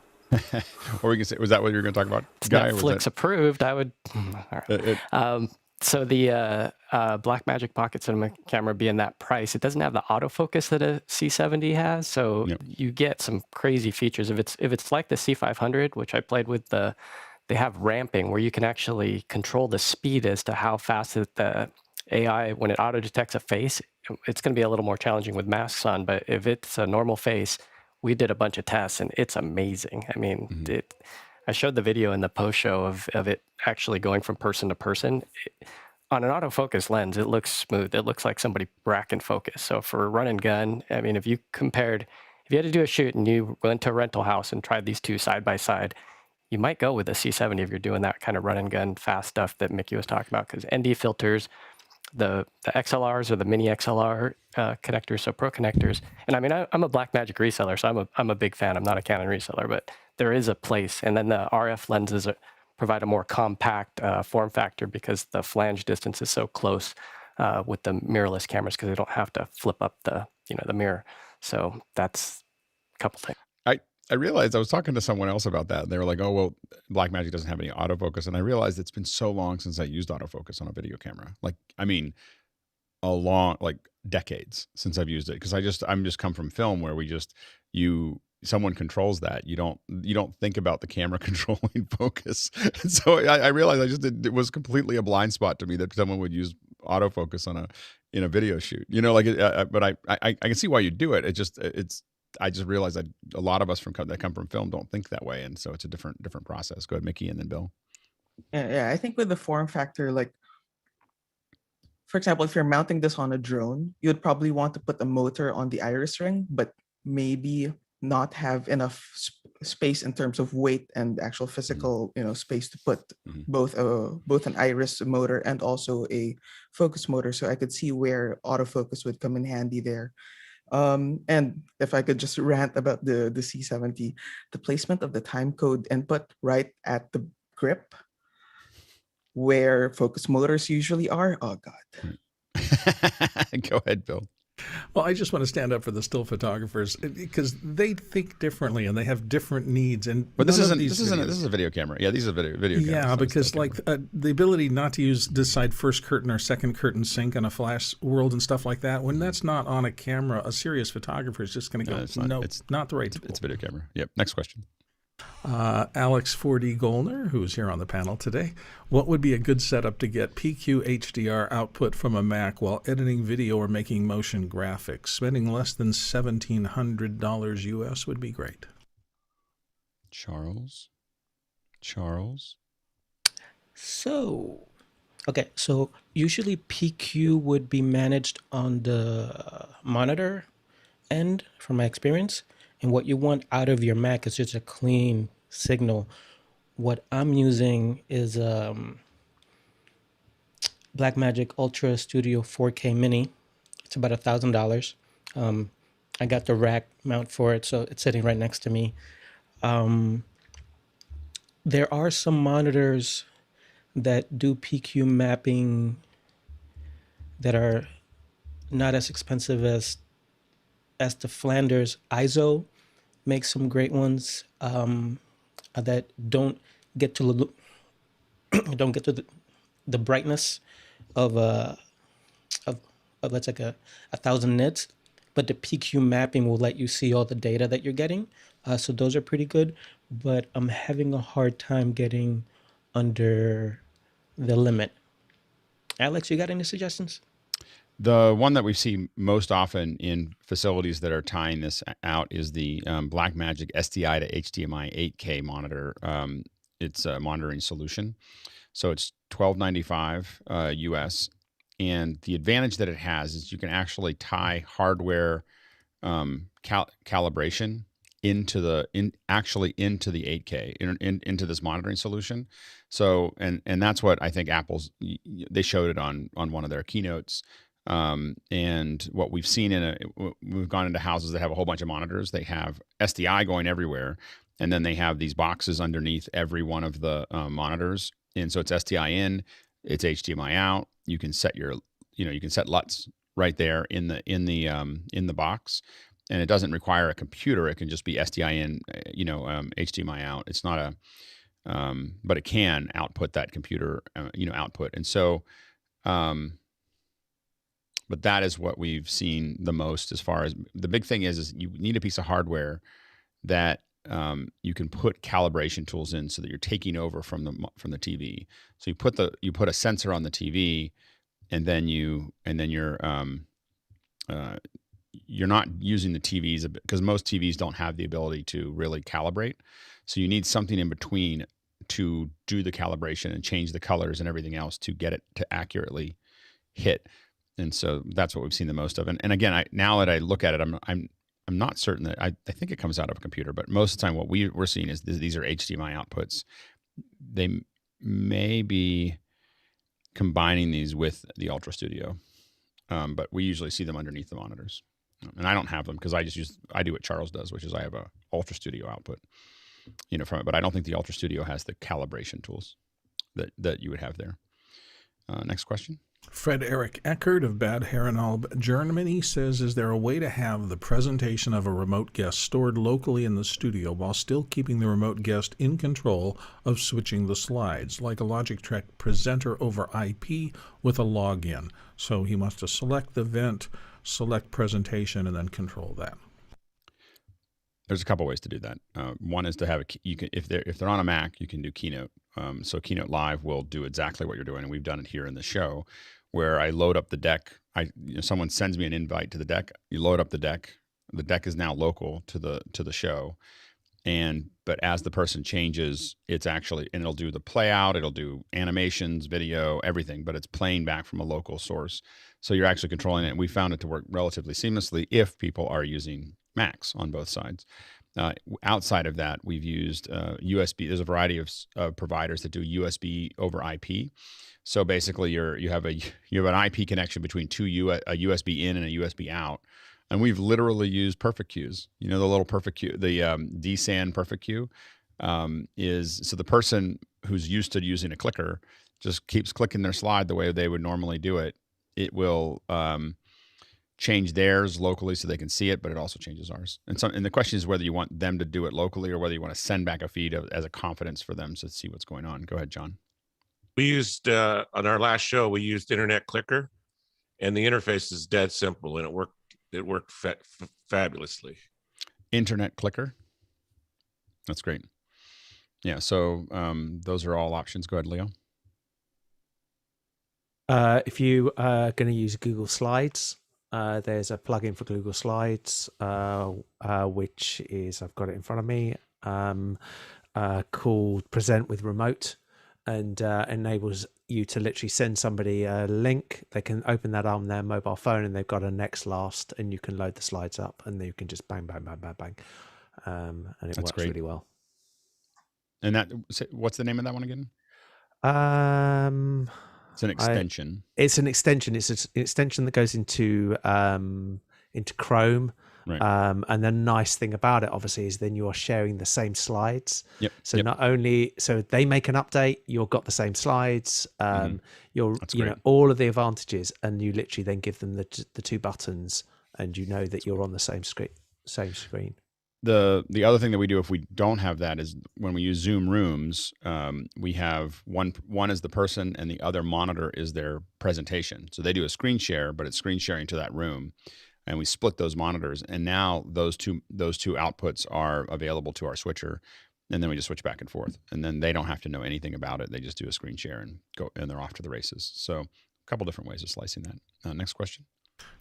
Or we can say, was that what you were going to talk about, It's Guy? Netflix approved. I would. All right. So the Blackmagic Pocket Cinema camera being that price, it doesn't have the autofocus that a C70 has. So you get some crazy features. If it's like the C500, which I played with, they have ramping where you can actually control the speed as to how fast the AI, when it auto detects a face, it's going to be a little more challenging with masks on. But if it's a normal face, we did a bunch of tests and it's amazing. I mean, I showed the video in the post show of it actually going from person to person. On an autofocus lens, it looks smooth. It looks like somebody rack and focus. So for run and gun, I mean, if you had to do a shoot and you went to a rental house and tried these two side by side, you might go with the C70 if you're doing that kind of run and gun fast stuff that Mickey was talking about, because ND filters, the XLRs or the mini XLR connectors, so pro connectors. And I mean, I'm a Blackmagic reseller, so I'm a big fan. I'm not a Canon reseller, but there is a place. And then the RF lenses provide a more compact form factor because the flange distance is so close with the mirrorless cameras because they don't have to flip up the mirror. So that's a couple things. I realized I was talking to someone else about that. And they were like, oh, well, Blackmagic doesn't have any autofocus. And I realized it's been so long since I used autofocus on a video camera. Like, I mean, like decades since I've used it. Cause I'm just come from film where someone controls that. You don't think about the camera controlling focus. And so I realized it was completely a blind spot to me that someone would use autofocus in a video shoot, but I can see why you do it. I just realized that a lot of us that come from film don't think that way. And so it's a different process. Go ahead, Mickey, and then Bill. Yeah, I think with the form factor, like, for example, if you're mounting this on a drone, you would probably want to put a motor on the iris ring, but maybe not have enough space in terms of weight and actual physical, space to put both an iris motor and also a focus motor. So I could see where autofocus would come in handy there. And if I could just rant about the C70, the placement of the time code input right at the grip where focus motors usually are. Oh God. Go ahead, Bill. Well, I just want to stand up for the still photographers because they think differently and they have different needs. But this is a video camera. Yeah, these are video cameras. Yeah, because the ability not to decide first curtain or second curtain sync on a flash world and stuff like that, when that's not on a camera, a serious photographer is just going to go, it's not the right tool. It's a video camera. Yep. Next question. Alex 4D Golner, who's here on the panel today. What would be a good setup to get PQ HDR output from a Mac while editing video or making motion graphics? Spending less than $1,700 US would be great. Charles? So usually PQ would be managed on the monitor end from my experience. And what you want out of your Mac is just a clean signal. What I'm using is Blackmagic Ultra Studio 4K Mini. It's about $1,000. I got the rack mount for it, so it's sitting right next to me. There are some monitors that do PQ mapping that are not as expensive as the Flanders. EIZO makes some great ones that don't get to the brightness of let's like 1,000 nits, but the PQ mapping will let you see all the data that you're getting. So those are pretty good, but I'm having a hard time getting under the limit. Alex, you got any suggestions? The one that we see most often in facilities that are tying this out is the Blackmagic SDI to HDMI 8K monitor. It's a monitoring solution. So it's $12.95 US. And the advantage that it has is you can actually tie hardware calibration into the 8K into this monitoring solution. So and that's what I think they showed it on one of their keynotes. And what we've seen we've gone into houses that have a whole bunch of monitors. They have SDI going everywhere, and then they have these boxes underneath every one of the monitors. And so it's SDI in, it's HDMI out. You can set you can set LUTs right there in the box, and it doesn't require a computer. It can just be SDI in, HDMI out. It's not but it can output that computer, output. And so, but that is what we've seen the most. As far as the big thing is you need a piece of hardware that you can put calibration tools in, so that you're taking over from the TV. So you put a sensor on the TV, and then you're not using the TVs, because most TVs don't have the ability to really calibrate. So you need something in between to do the calibration and change the colors and everything else to get it to accurately hit. And so that's what we've seen the most of. And again, now that I look at it, I'm not certain that I think it comes out of a computer, but most of the time what we're seeing is these are HDMI outputs. They may be combining these with the Ultra Studio, but we usually see them underneath the monitors. And I don't have them because I do what Charles does, which is I have a Ultra Studio output. from it. But I don't think the Ultra Studio has the calibration tools that you would have there. Next question. Fred Eric Eckert of Bad Herrenalb, Germany says, is there a way to have the presentation of a remote guest stored locally in the studio while still keeping the remote guest in control of switching the slides, like a Logitech presenter over IP with a login? So he wants to select the event, select presentation, and then control that. There's a couple ways to do that. One is to have if they're on a Mac, you can do Keynote. So Keynote Live will do exactly what you're doing, and we've done it here in the show, where I load up the deck. Someone sends me an invite to the deck. You load up the deck. The deck is now local to the show, but as the person changes, it'll do the play out, it'll do animations, video, everything, but it's playing back from a local source. So you're actually controlling it. And we found it to work relatively seamlessly if people are using Macs on both sides. Outside of that, we've used USB. There's a variety of providers that do USB over IP. So basically, you have an IP connection between a USB in and a USB out, and we've literally used Perfect Cues. The little Perfect Cue, the DSAN Perfect Cue, so the person who's used to using a clicker just keeps clicking their slide the way they would normally do it. It will change theirs locally so they can see it, but it also changes ours. And the question is whether you want them to do it locally or whether you want to send back a feed as a confidence for them to see what's going on. Go ahead, John. We used, on our last show, we used Internet Clicker, and the interface is dead simple, and it worked fabulously. Internet Clicker? That's great. Yeah, so those are all options. Go ahead, Leo. If you are going to use Google Slides, there's a plugin for Google Slides, which is, I've got it in front of me, called Present with Remote, and enables you to literally send somebody a link. They can open that on their mobile phone and they've got a next last, and you can load the slides up and then you can just bang, bang, bang, bang, bang. And it works really well. And what's the name of that one again? It's an extension. It's an extension. It's an extension that goes into Chrome. Right. And the nice thing about it, obviously, is then you are sharing the same slides. Yep. So not only they make an update, you've got the same slides. You're all of the advantages, and you literally then give them the two buttons, and you know that you're on the same screen. The other thing that we do if we don't have that is when we use Zoom Rooms, we have one is the person and the other monitor is their presentation. So they do a screen share, but it's screen sharing to that room, and we split those monitors. And now those two outputs are available to our switcher, and then we just switch back and forth. And then they don't have to know anything about it. They just do a screen share and they're off to the races. So a couple different ways of slicing that. Next question.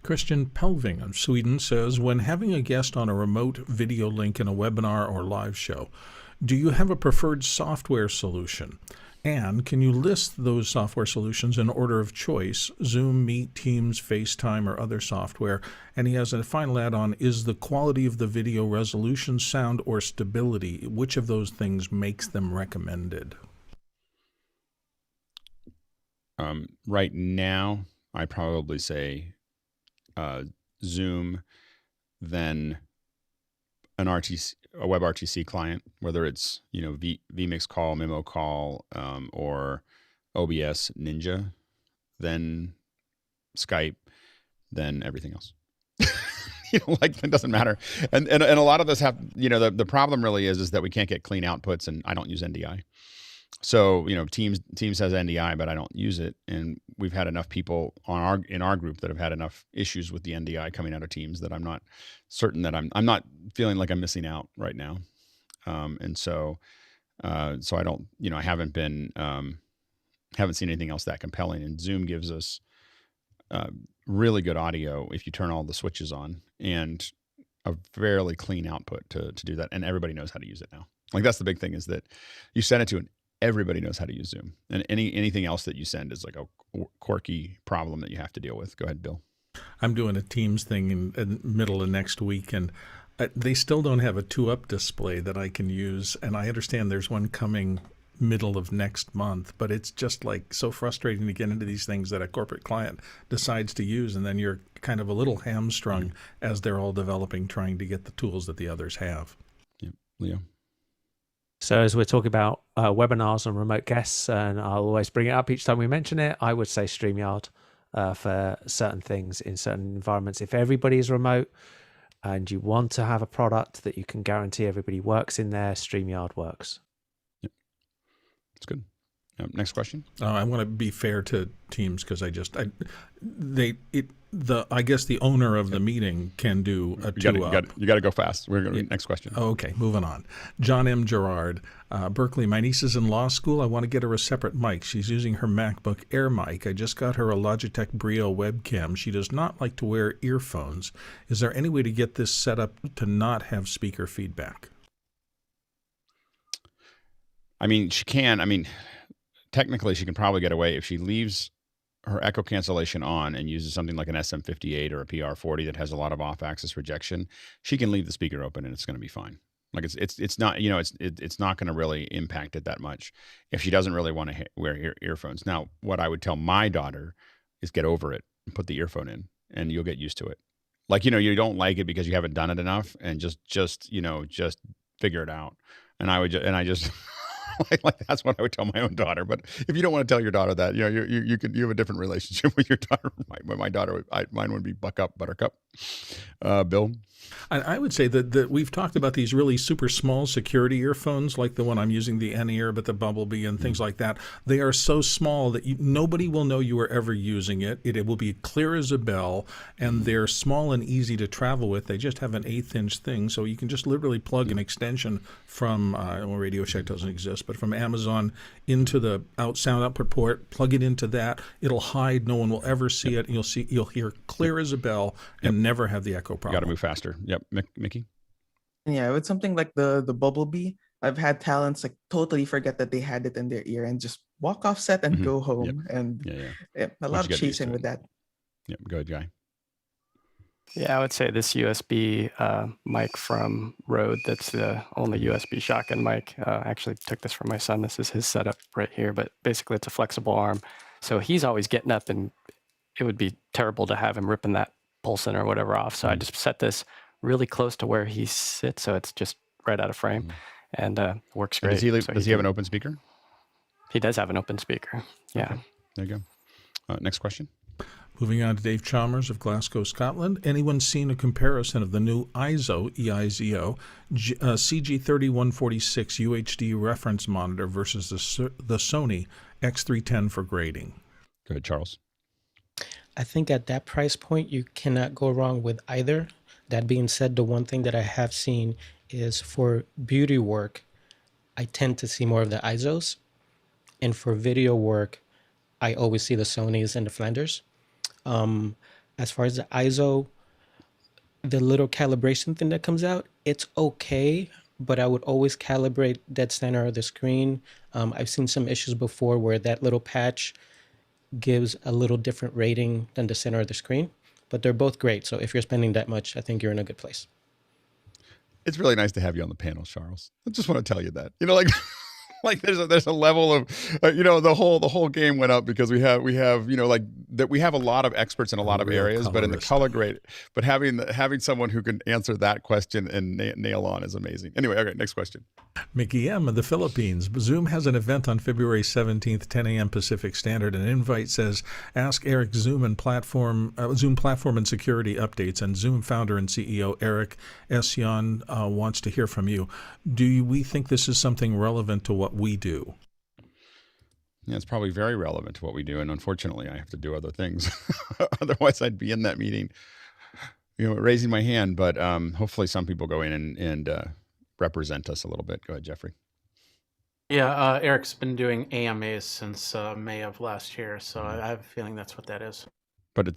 Christian Pelving of Sweden says, when having a guest on a remote video link in a webinar or live show, do you have a preferred software solution? And can you list those software solutions in order of choice, Zoom, Meet, Teams, FaceTime, or other software? And he has a final add-on, is the quality of the video resolution, sound, or stability? Which of those things makes them recommended? Right now, I probably say Zoom, then a WebRTC client, whether it's vMix call, Memo call, or OBS Ninja, then Skype, then everything else. It doesn't matter. And a lot of us have the problem really is that we can't get clean outputs, and I don't use NDI. So Teams has NDI, but I don't use it, and we've had enough people in our group that have had enough issues with the NDI coming out of Teams that I'm not certain that I'm not feeling like I'm missing out right now, and so I don't I haven't seen anything else that compelling. And Zoom gives us really good audio if you turn all the switches on, and a fairly clean output to do that, and everybody knows how to use it now. Like that's the big thing is that you send it to everybody knows how to use Zoom, and anything else that you send is like a quirky problem that you have to deal with. Go ahead, Bill. I'm doing a Teams thing in the middle of next week, and they still don't have a 2-up display that I can use, and I understand there's one coming middle of next month, but it's just like so frustrating to get into these things that a corporate client decides to use, and then you're kind of a little hamstrung as they're all developing, trying to get the tools that the others have. Yeah, Leo. So as we're talking about webinars and remote guests, and I'll always bring it up each time we mention it, I would say StreamYard for certain things in certain environments. If everybody is remote and you want to have a product that you can guarantee everybody works in there, StreamYard works. Yep. That's good. Next question. I want to be fair to teams because I guess the owner of the meeting can do a two-up. You got to go fast. We're going to next question. Okay, moving on. John M. Gerard, Berkeley. My niece is in law school. I want to get her a separate mic. She's using her MacBook Air mic. I just got her a Logitech Brio webcam. She does not like to wear earphones. Is there any way to get this set up to not have speaker feedback? I mean, she can. I mean, technically, she can probably get away if she leaves her echo cancellation on and uses something like an SM58 or a PR40 that has a lot of off-axis rejection. She can leave the speaker open and it's going to be fine. Like it's not, you know, it's not going to really impact it that much if she doesn't really want to wear earphones. Now, what I would tell my daughter is get over it and put the earphone in, and you'll get used to it. Like, you know, you don't like it because you haven't done it enough, and just figure it out. And I just. like that's what I would tell my own daughter. But if you don't want to tell your daughter that, you know, you have a different relationship with your daughter. My daughter, mine would be Buttercup. Bill? I would say that we've talked about these really super small security earphones, like the one I'm using, the N-Ear, but the Bumblebee and things like that. They are so small that nobody will know you are ever using it. It will be clear as a bell, and they're small and easy to travel with. They just have an 1/8-inch thing, so you can just literally plug an extension from, Radio Shack doesn't exist, but from Amazon into the sound output port, plug it into that. It'll hide. No one will ever see it. You'll hear clear as a bell and never have the echo problem. Got to move faster. Yep. Mickey? Yeah, with something like the Bumblebee, I've had talents like totally forget that they had it in their ear and just walk off set and go home. Yep. And a lot of chasing with that. Yep. Go ahead, Guy. Yeah, I would say this USB mic from Rode, that's the only USB shotgun mic. I actually took this from my son. This is his setup right here, but basically it's a flexible arm. So he's always getting up, and it would be terrible to have him ripping that Pulsen or whatever off. So I just set this really close to where he sits, so it's just right out of frame, and works great. And does he have an open speaker? He does have an open speaker. Yeah. Okay. There you go. Next question. Moving on to Dave Chalmers of Glasgow, Scotland. Anyone seen a comparison of the new EIZO CG3146 UHD reference monitor versus the Sony X310 for grading? Go ahead, Charles. I think at that price point, you cannot go wrong with either. That being said, the one thing that I have seen is for beauty work, I tend to see more of the EIZOs. And for video work, I always see the Sonys and the Flanders. As far as the EIZO, the little calibration thing that comes out, it's okay, but I would always calibrate dead center of the screen. I've seen some issues before where that little patch gives a little different rating than the center of the screen, but they're both great. So if you're spending that much, I think you're in a good place. It's really nice to have you on the panel, Charles. I just want to tell you that, you know, like there's a level of, the whole game went up because we have, like that we have a lot of experts in a lot of areas, but in the color grade, but having someone who can answer that question and nail on is amazing. Anyway, okay, next question. Mickey M. of the Philippines. Zoom has an event on February 17th, 10 a.m. Pacific Standard. An invite says, ask Eric Zoom platform and security updates. And Zoom founder and CEO Eric S. Yuan wants to hear from you. Do we think this is something relevant to what we do? Yeah, it's probably very relevant to what we do. And unfortunately, I have to do other things. Otherwise, I'd be in that meeting, raising my hand. But hopefully some people go in and represent us a little bit. Go ahead, Jeffrey. Yeah, Eric's been doing AMAs since May of last year, so I have a feeling that's what that is. But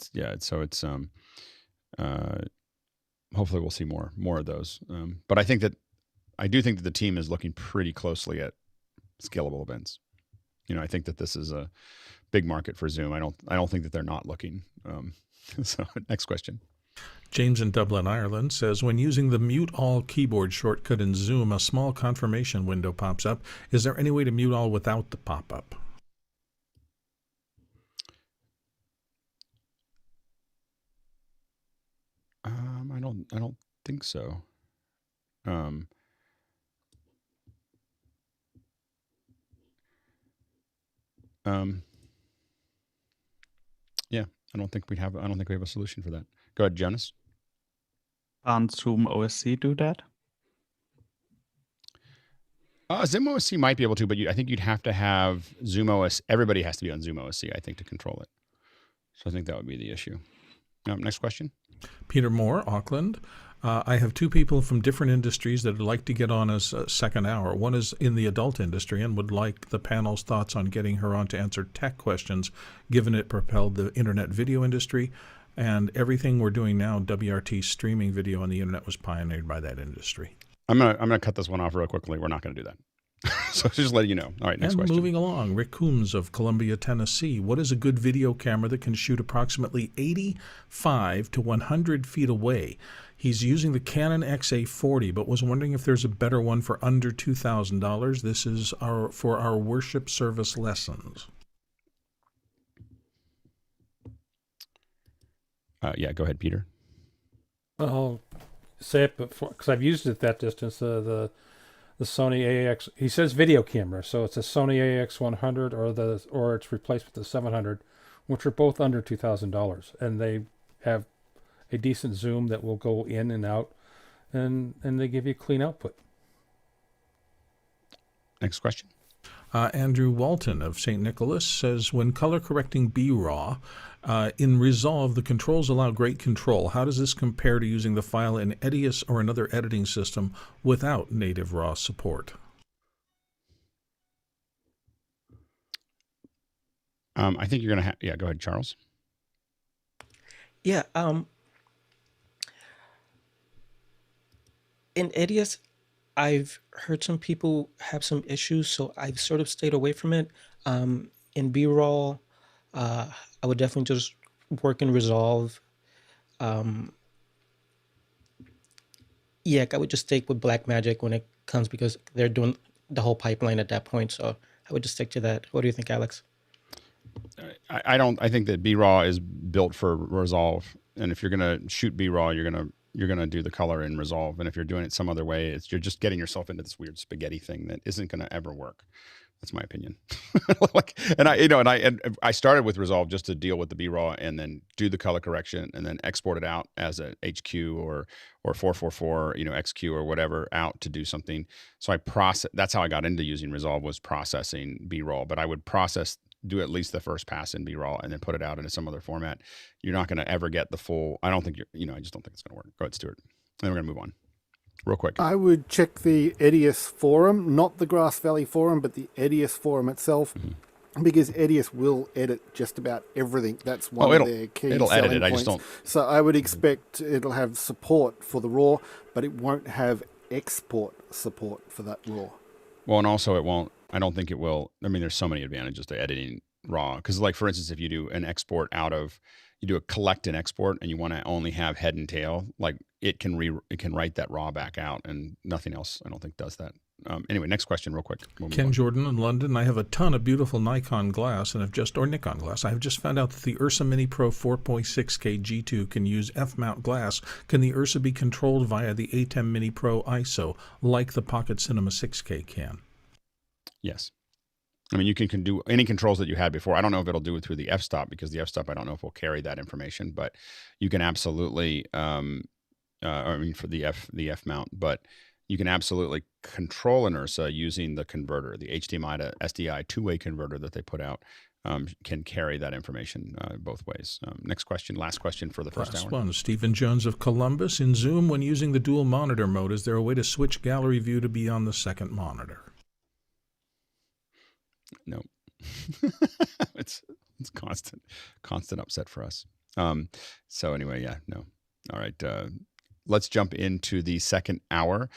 hopefully we'll see more of those. But I do think that the team is looking pretty closely at scalable events. I think that this is a big market for Zoom. I don't think that they're not looking. So next question. James in Dublin, Ireland says, when using the mute all keyboard shortcut in Zoom, a small confirmation window pops up. Is there any way to mute all without the pop-up? I don't think so. Yeah, I don't think we have a solution for that. Go ahead, Jonas. Can't Zoom OSC do that? Zoom OSC might be able to, but I think you'd have to have Zoom OS. Everybody has to be on Zoom OSC, I think, to control it. So I think that would be the issue. Next question. Peter Moore, Auckland. I have two people from different industries that would like to get on as a second hour. One is in the adult industry and would like the panel's thoughts on getting her on to answer tech questions, given it propelled the internet video industry. And everything we're doing now, WRT streaming video on the internet, was pioneered by that industry. I'm gonna cut this one off real quickly. We're not gonna do that. So just letting you know. All right, next question. Moving along, Rick Coombs of Columbia, Tennessee. What is a good video camera that can shoot approximately 85 to 100 feet away? He's using the Canon XA40, but was wondering if there's a better one for under $2,000. This is for our worship service lessons. Yeah, go ahead, Peter. I'll say it because I've used it at that distance. The Sony AX. He says video camera, so it's a Sony AX100 or its replacement, the 700, which are both under $2,000, and they have a decent zoom that will go in and out, and they give you clean output. Next question. Andrew Walton of St. Nicholas says, when color correcting BRAW, in Resolve, the controls allow great control. How does this compare to using the file in Edius or another editing system without native RAW support? I think you're going to have, yeah, go ahead, Charles. Yeah. In Edius, I've heard some people have some issues, so I've sort of stayed away from it. In B-roll, I would definitely just work in Resolve. Yeah, I would just stick with Blackmagic when it comes, because they're doing the whole pipeline at that point. So I would just stick to that. What do you think, Alex? I think that B-RAW is built for Resolve, and if you're going to shoot B-RAW, you're going to do the color in Resolve, and if you're doing it some other way, you're just getting yourself into this weird spaghetti thing that isn't going to ever work. That's my opinion. I started with Resolve just to deal with the B-RAW and then do the color correction and then export it out as a HQ or 444, XQ or whatever out to do something. So that's how I got into using Resolve, was processing B-RAW, but I would do at least the first pass in B-RAW and then put it out into some other format. You're not going to ever get the full, I just don't think it's going to work. Go ahead, Stuart. Then we're going to move on real quick. I would check the Edius forum, not the Grass Valley forum, but the Edius forum itself, because Edius will edit just about everything. That's one of their key it'll selling edit it. points. I just don't. So I would expect it'll have support for the RAW, but it won't have export support for that RAW. Well, and also it won't. I don't think it will. I mean, there's so many advantages to editing RAW, because, like, for instance, if you do an export you do a collect and export, and you want to only have head and tail, like it can write that RAW back out, and nothing else I don't think does that. Anyway, next question, real quick. Ken Jordan in London. I have a ton of beautiful Nikon glass, or Nikon glass. I have just found out that the Ursa Mini Pro 4.6K G2 can use F-mount glass. Can the Ursa be controlled via the ATEM Mini Pro ISO, like the Pocket Cinema 6K can? Yes. I mean, you can do any controls that you had before. I don't know if it'll do it through the f-stop, because the f-stop, I don't know if will carry that information, but you can absolutely, for the F-mount, but you can absolutely control an Ursa using the converter. The HDMI to SDI two-way converter that they put out can carry that information both ways. Next question, last question for the first hour. Last one, Stephen Jones of Columbus. In Zoom, when using the dual monitor mode, is there a way to switch gallery view to be on the second monitor? No. it's constant upset for us. So anyway, yeah, no. All right. Let's jump into the second hour.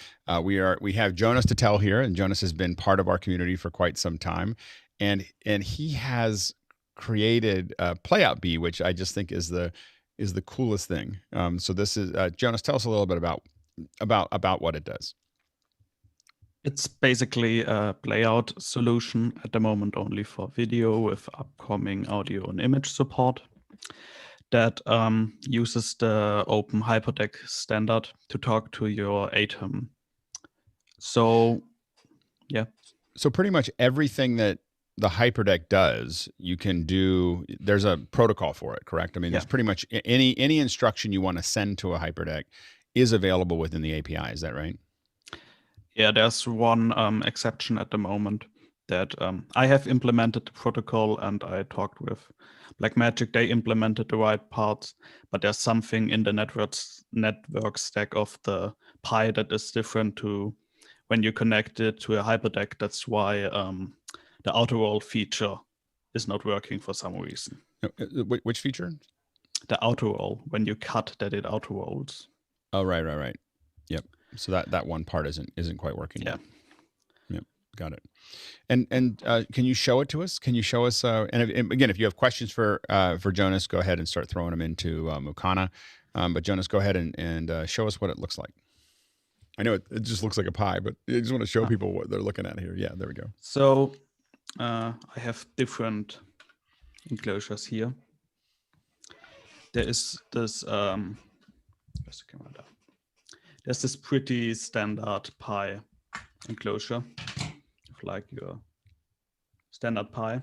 We have Jonas to tell here, and Jonas has been part of our community for quite some time, and he has created Playoutbee, which I just think is the coolest thing. So this is Jonas. Tell us a little bit about what it does. It's basically a playout solution at the moment only for video, with upcoming audio and image support, that uses the open Hyperdeck standard to talk to your ATEM. So, yeah. So pretty much everything that the Hyperdeck does, you can do. There's a protocol for it, correct? I mean, there's pretty much any instruction you want to send to a Hyperdeck is available within the API. Is that right? Yeah, there's one exception at the moment that I have implemented the protocol, and I talked with Blackmagic. They implemented the right parts, but there's something in the network stack of the Pi that is different to when you connect it to a Hyperdeck. That's why the auto roll feature is not working for some reason. Which feature? The auto roll, when you cut that it auto rolls. Oh, right. Yep. So that one part isn't quite working yet. Yep. Got it. And can you show it to us? Can you show us? And again, if you have questions for Jonas, go ahead and start throwing them into Mukana. But Jonas, go ahead and show us what it looks like. I know it just looks like a pie, but I just want to show people what they're looking at here. Yeah, there we go. So I have different enclosures here. There is this. Where's the camera down? There's this pretty standard Pi enclosure, like your standard Pi.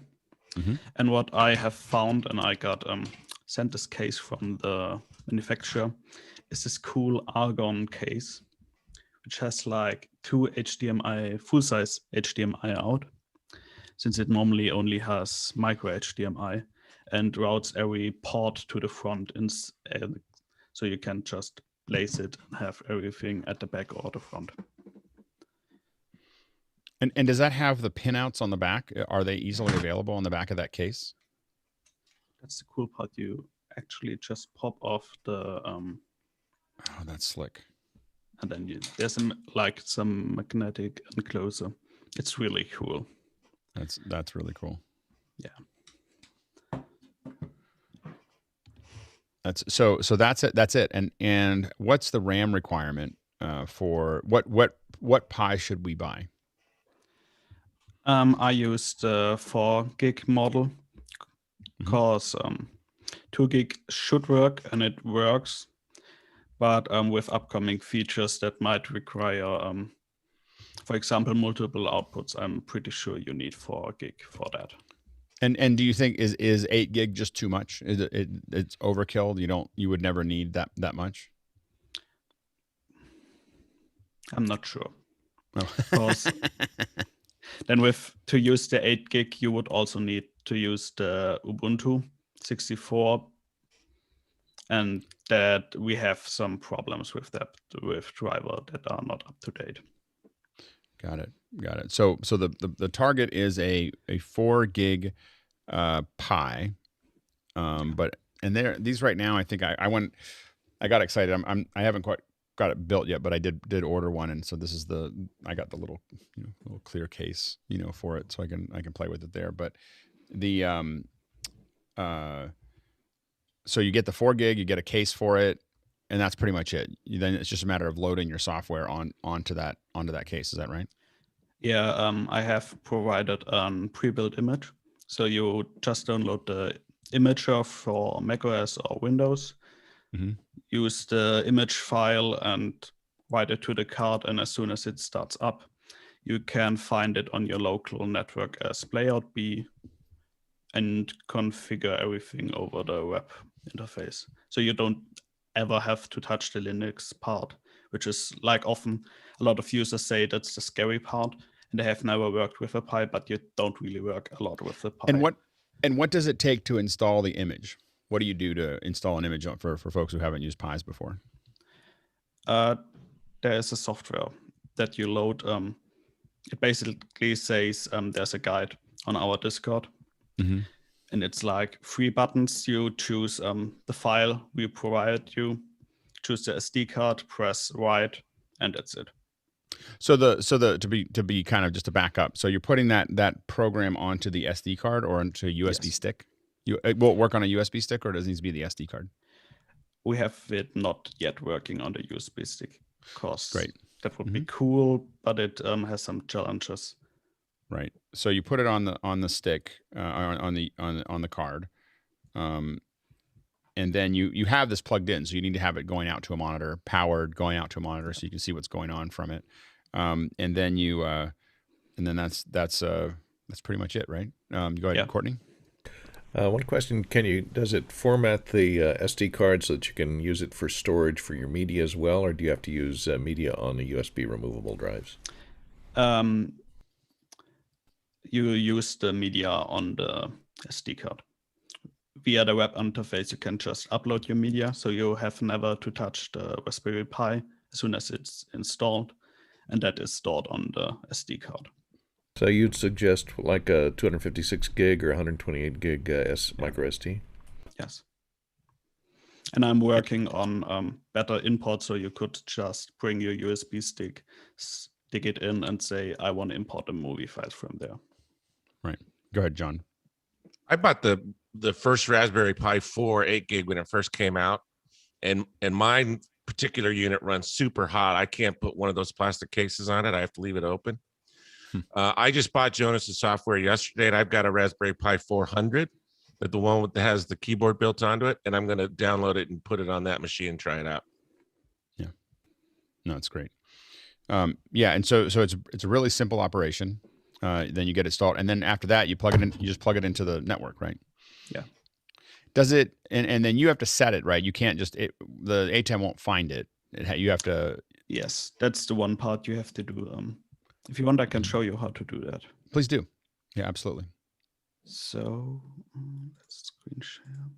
And what I have found, and I got sent this case from the manufacturer, is this cool argon case, which has like 2 HDMI, full-size HDMI out, since it normally only has micro HDMI, and routes every port to the front, so you can just place it and have everything at the back or the front. And does that have the pinouts on the back? Are they easily available on the back of that case? That's the cool part. You actually just pop off the. Oh, that's slick. And then there's some magnetic enclosure. It's really cool. That's really cool. Yeah. So that's it. That's it. And what's the RAM requirement for what Pi should we buy? I used the 4 gig model because 2 gig should work, and it works. But with upcoming features that might require, for example, multiple outputs, I'm pretty sure you need 4 gig for that. And do you think is 8 gig just too much? It's overkill? You would never need that much? I'm not sure. Because then to use the 8 gig, you would also need to use the Ubuntu 64, and that we have some problems with that, with driver that are not up to date. Got it. So the target is a 4 gig Pi, but these right now, I think I got excited. I haven't quite got it built yet, but I did order one, and so this is I got the little little clear case for it, so I can play with it there. But the so you get the 4 gig, you get a case for it, and that's pretty much it. Then it's just a matter of loading your software onto that case. Is that right? Yeah, I have provided a pre-built image, so you just download the imager for macOS or Windows. Use the image file and write it to the card, and as soon as it starts up, you can find it on your local network as Playoutbee and configure everything over the web interface. So you don't ever have to touch the Linux part, which is often a lot of users say that's the scary part, and they have never worked with a Pi, but you don't really work a lot with the Pi. And what does it take to install the image? What do you do to install an image for folks who haven't used Pis before? There is a software that you load. It basically says there's a guide on our Discord. And it's 3 buttons. You choose the file we provide you, choose the SD card, press write, and that's it. So to be kind of just to back up, so you're putting that program onto the SD card or onto a USB stick? Will it work on a USB stick, or does it need to be the SD card? We have it not yet working on the USB stick. Great. That would be cool, but it has some challenges. Right. So you put it on the stick, on the card, and then you have this plugged in. So you need to have it going out to a monitor, powered, going out to a monitor, so you can see what's going on from it. And then that's that's pretty much it, right? Go ahead, Yeah. Courtney. One question: does it format the SD card so that you can use it for storage for your media as well, or do you have to use media on the USB removable drives? You use the media on the SD card. Via the web interface, you can just upload your media, so you have never to touch the Raspberry Pi as soon as it's installed, and that is stored on the SD card. So you'd suggest like a 256 gig or 128 gig micro SD? Yes. And I'm working on better import, so you could just bring your USB stick, stick it in, and say, I want to import a movie file from there. Right. Go ahead, John. I bought the first Raspberry Pi 4 8 gig when it first came out, and my particular unit runs super hot. I can't put one of those plastic cases on it. I have to leave it open. I just bought Jonas's software yesterday, and I've got a Raspberry Pi 400, but the one that has the keyboard built onto it, and I'm going to download it and put it on that machine and try it out. Yeah, no, it's great. Yeah, and so it's a really simple operation. Then you get it installed, and then after that, you plug it in. You just plug it into the network, right? Yeah. Does it? And then you have to set it, right? You can't just the ATEM won't find it. You have to. Yes, that's the one part you have to do. If you want, I can show you how to do that. Please do. Yeah, absolutely. So let's screen share.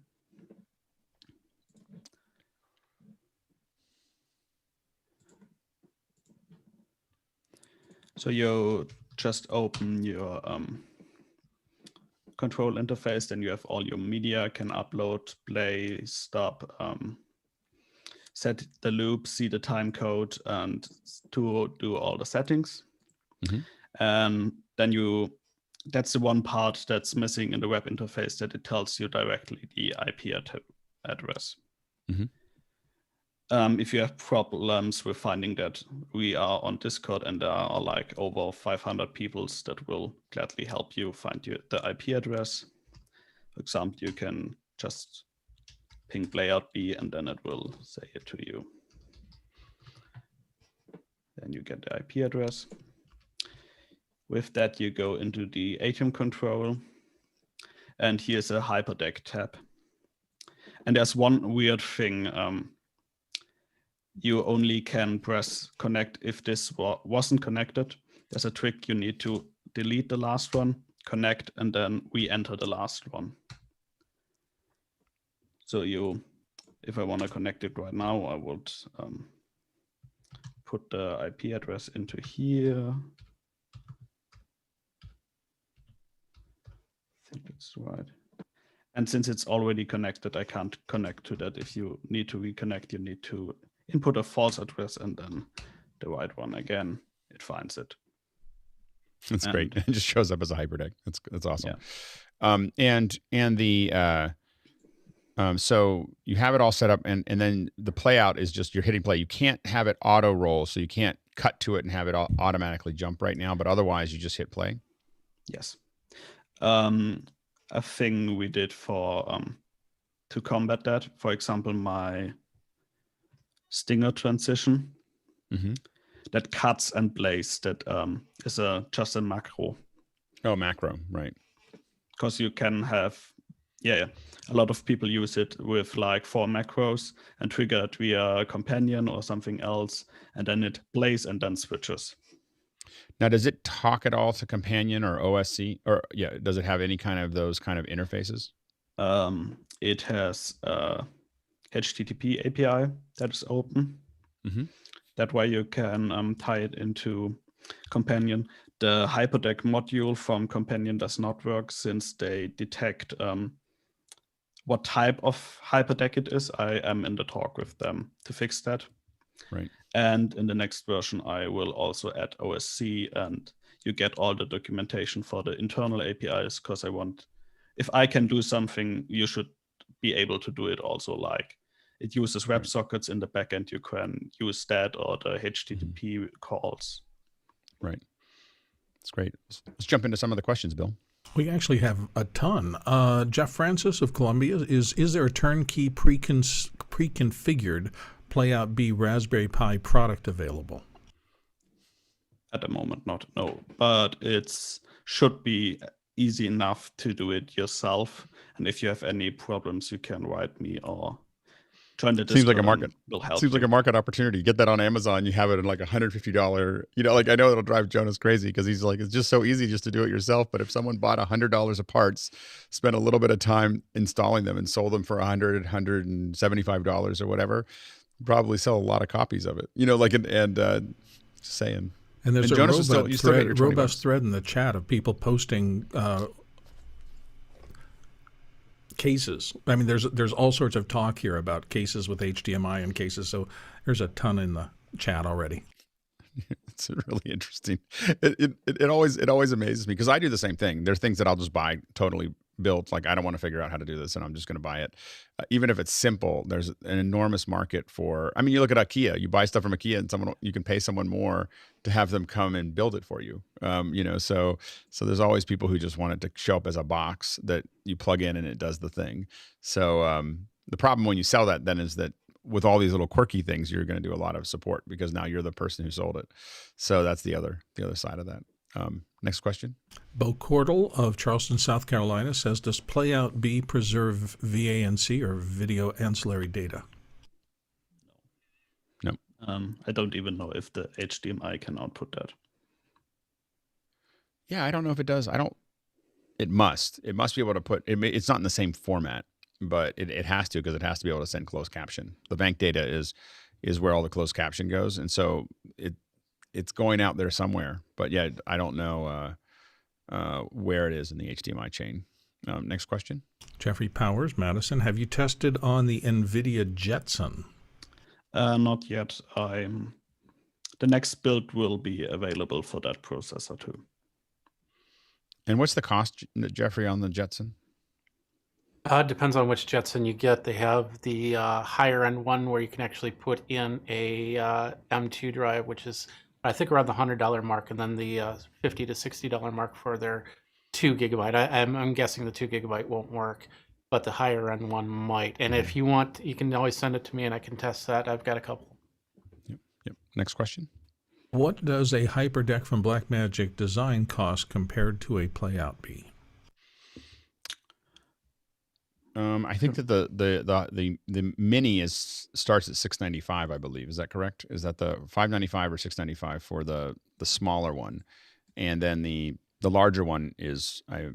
So you just open your control interface, then you have all your media, can upload, play, stop, set the loop, see the time code, and to do all the settings. Mm-hmm. And then that's the one part that's missing in the web interface, that it tells you directly the IP address. Mm-hmm. If you have problems with finding that, we are on Discord, and there are like over 500 people that will gladly help you find the IP address. For example, you can just ping Playoutbee, and then it will say it to you. Then you get the IP address. With that, you go into the ATEM control, and here's a Hyperdeck tab. And there's one weird thing. You only can press connect if this wasn't connected. There's a trick. You need to delete the last one, connect, and then re-enter the last one. So if I want to connect it right now, I would put the IP address into here. I think that's right. And since it's already connected, I can't connect to that. If you need to reconnect, you need to input a false address and then the right one again. It finds it. That's great. It just shows up as a hyperdeck. That's awesome. Yeah. And the so you have it all set up, and then the playout is just you're hitting play. You can't have it auto roll, so you can't cut to it and have it automatically jump right now. But otherwise, you just hit play. Yes. A thing we did for to combat that, for example, my Stinger transition that cuts and plays, that is just a macro. Oh, macro, right? Because you can have, a lot of people use it with like 4 macros and trigger it via companion or something else, and then it plays and then switches. Now, does it talk at all to companion or OSC, or does it have any kind of those kind of interfaces? It has HTTP API that is open. Mm-hmm. That way you can tie it into companion. The Hyperdeck module from companion does not work since they detect what type of Hyperdeck it is. I am in the talk with them to fix that. Right. And in the next version, I will also add OSC, and you get all the documentation for the internal APIs, because if I can do something, you should be able to do it also. Like it uses WebSockets in the backend, you can use that, or the HTTP calls. Right. That's great. Let's jump into some of the questions, Bill. We actually have a ton. Jeff Francis of Columbia, is there a turnkey pre-configured Playoutbee Raspberry Pi product available? At the moment, no. But it's should be easy enough to do it yourself. And if you have any problems, you can write me or join the Discord. Seems like a market. Will help. Seems like a market opportunity. Get that on Amazon. You have it in like $150. You know, like I know it'll drive Jonas crazy because he's like, it's just so easy just to do it yourself. But if someone bought $100 of parts, spent a little bit of time installing them and sold them for $175 or whatever, probably sell a lot of copies of it. You know, like just saying. And there's and a Jonas robust thread in the chat of people posting cases. I mean, there's all sorts of talk here about cases with HDMI and cases. So there's a ton in the chat already. It's really interesting. It always amazes me because I do the same thing. There's things that I'll just buy totally built. Like I don't want to figure out how to do this, and I'm just going to buy it. Even if it's simple, there's an enormous market for. I mean, you look at IKEA. You buy stuff from IKEA, and you can pay someone more to have them come and build it for you. You know, so there's always people who just want it to show up as a box that you plug in and it does the thing. So the problem when you sell that then is that with all these little quirky things, you're going to do a lot of support because now you're the person who sold it. So that's the other side of that. Next question. Bo Cordell of Charleston, South Carolina says, does Playoutbee preserve VANC or video ancillary data? No. I don't even know if the HDMI can output that. Yeah, I don't know if it does. It must be able to put, it's not in the same format, but it has to, because it has to be able to send closed caption. The bank data is where all the closed caption goes. And so it's going out there somewhere, but yeah, I don't know where it is in the HDMI chain. Next question. Jeffrey Powers, Madison, have you tested on the NVIDIA Jetson? Not yet. The next build will be available for that processor too. And what's the cost, Jeffrey, on the Jetson? Depends on which Jetson you get. They have the higher end one where you can actually put in a M2 drive, which is I think around the $100 mark, and then the $50 to $60 mark for their 2 gigabyte. I'm guessing the 2 gigabyte won't work, but the higher end one might. And if you want, you can always send it to me and I can test that. I've got a couple. Yep. Next question. What does a Hyperdeck from Blackmagic Design cost compared to a Playoutbee? I think that the mini starts at $695, I believe. Is that correct? Is that the $595 or $695 for the smaller one, and then the larger one is I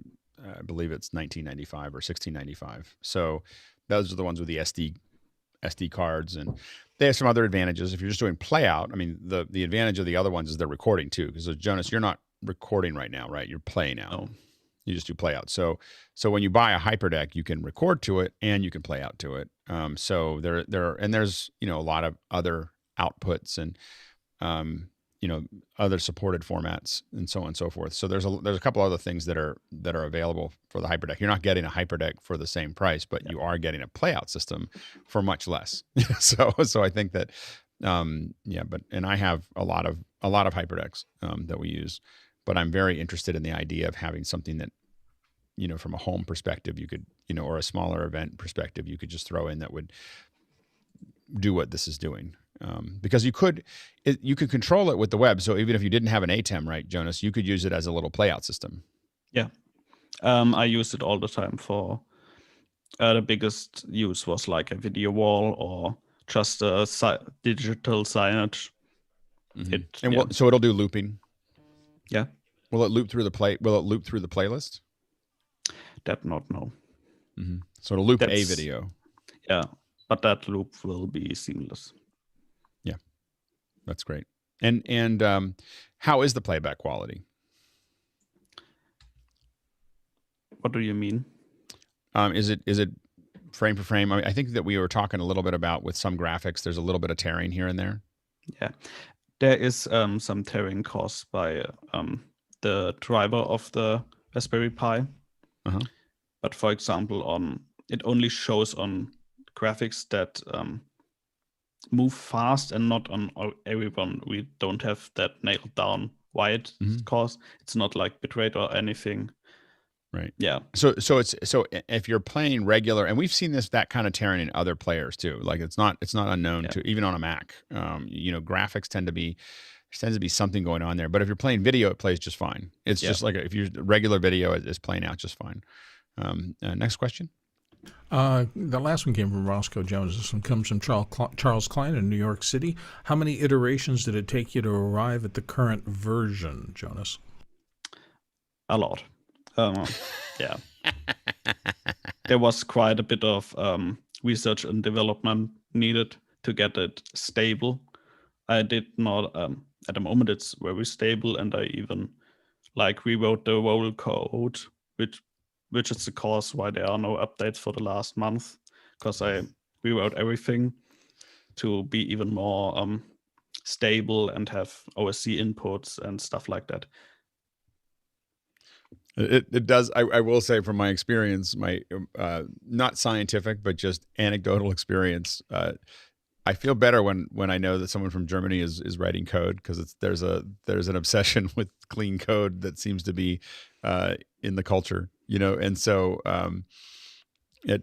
believe it's $1995 or $1695. So those are the ones with the SD cards, and they have some other advantages. If you're just doing playout, I mean the advantage of the other ones is they're recording too. Because Jonas, you're not recording right now, right? You're playing out. No. You just do play out. So when you buy a Hyperdeck, you can record to it and you can play out to it. So there's a lot of other outputs and other supported formats and so on and so forth. So there's a couple other things that are available for the Hyperdeck. You're not getting a Hyperdeck for the same price, but you are getting a playout system for much less. So I think that and I have a lot of Hyperdecks that we use. But I'm very interested in the idea of having something that, from a home perspective, you could, or a smaller event perspective, you could just throw in that would do what this is doing. Because you could control it with the web. So even if you didn't have an ATEM, right, Jonas, you could use it as a little playout system. Yeah. I use it all the time for, the biggest use was like a video wall or just a digital signage. Mm-hmm. So it'll do looping. Yeah. Will it loop through the playlist? That not no. Mm-hmm. So it'll loop a video. Yeah, but that loop will be seamless. Yeah, that's great. And how is the playback quality? What do you mean? Is it frame for frame? I mean, I think that we were talking a little bit about with some graphics. There's a little bit of tearing here and there. Yeah. There is some tearing caused by the driver of the Raspberry Pi. Uh-huh. But for example, it only shows on graphics that move fast and not on everyone. We don't have that nailed down why it's caused. It's not like bitrate or anything. Right. Yeah. So if you're playing regular, and we've seen that kind of tearing in other players too. Like it's not unknown to even on a Mac. Graphics tend to tends to be something going on there. But if you're playing video, it plays just fine. It's just like if you're regular video, it's playing out just fine. Next question. The last one came from Roscoe Jones. This one comes from Charles Klein in New York City. How many iterations did it take you to arrive at the current version, Jonas? A lot. Yeah. There was quite a bit of research and development needed to get it stable. I did not, at the moment it's very stable, and I even rewrote the roll code, which is the cause why there are no updates for the last month, because I rewrote everything to be even more stable and have OSC inputs and stuff like that. It does. I will say from my experience, my not scientific, but just anecdotal experience, I feel better when I know that someone from Germany is writing code, because there's an obsession with clean code that seems to be in the culture, and so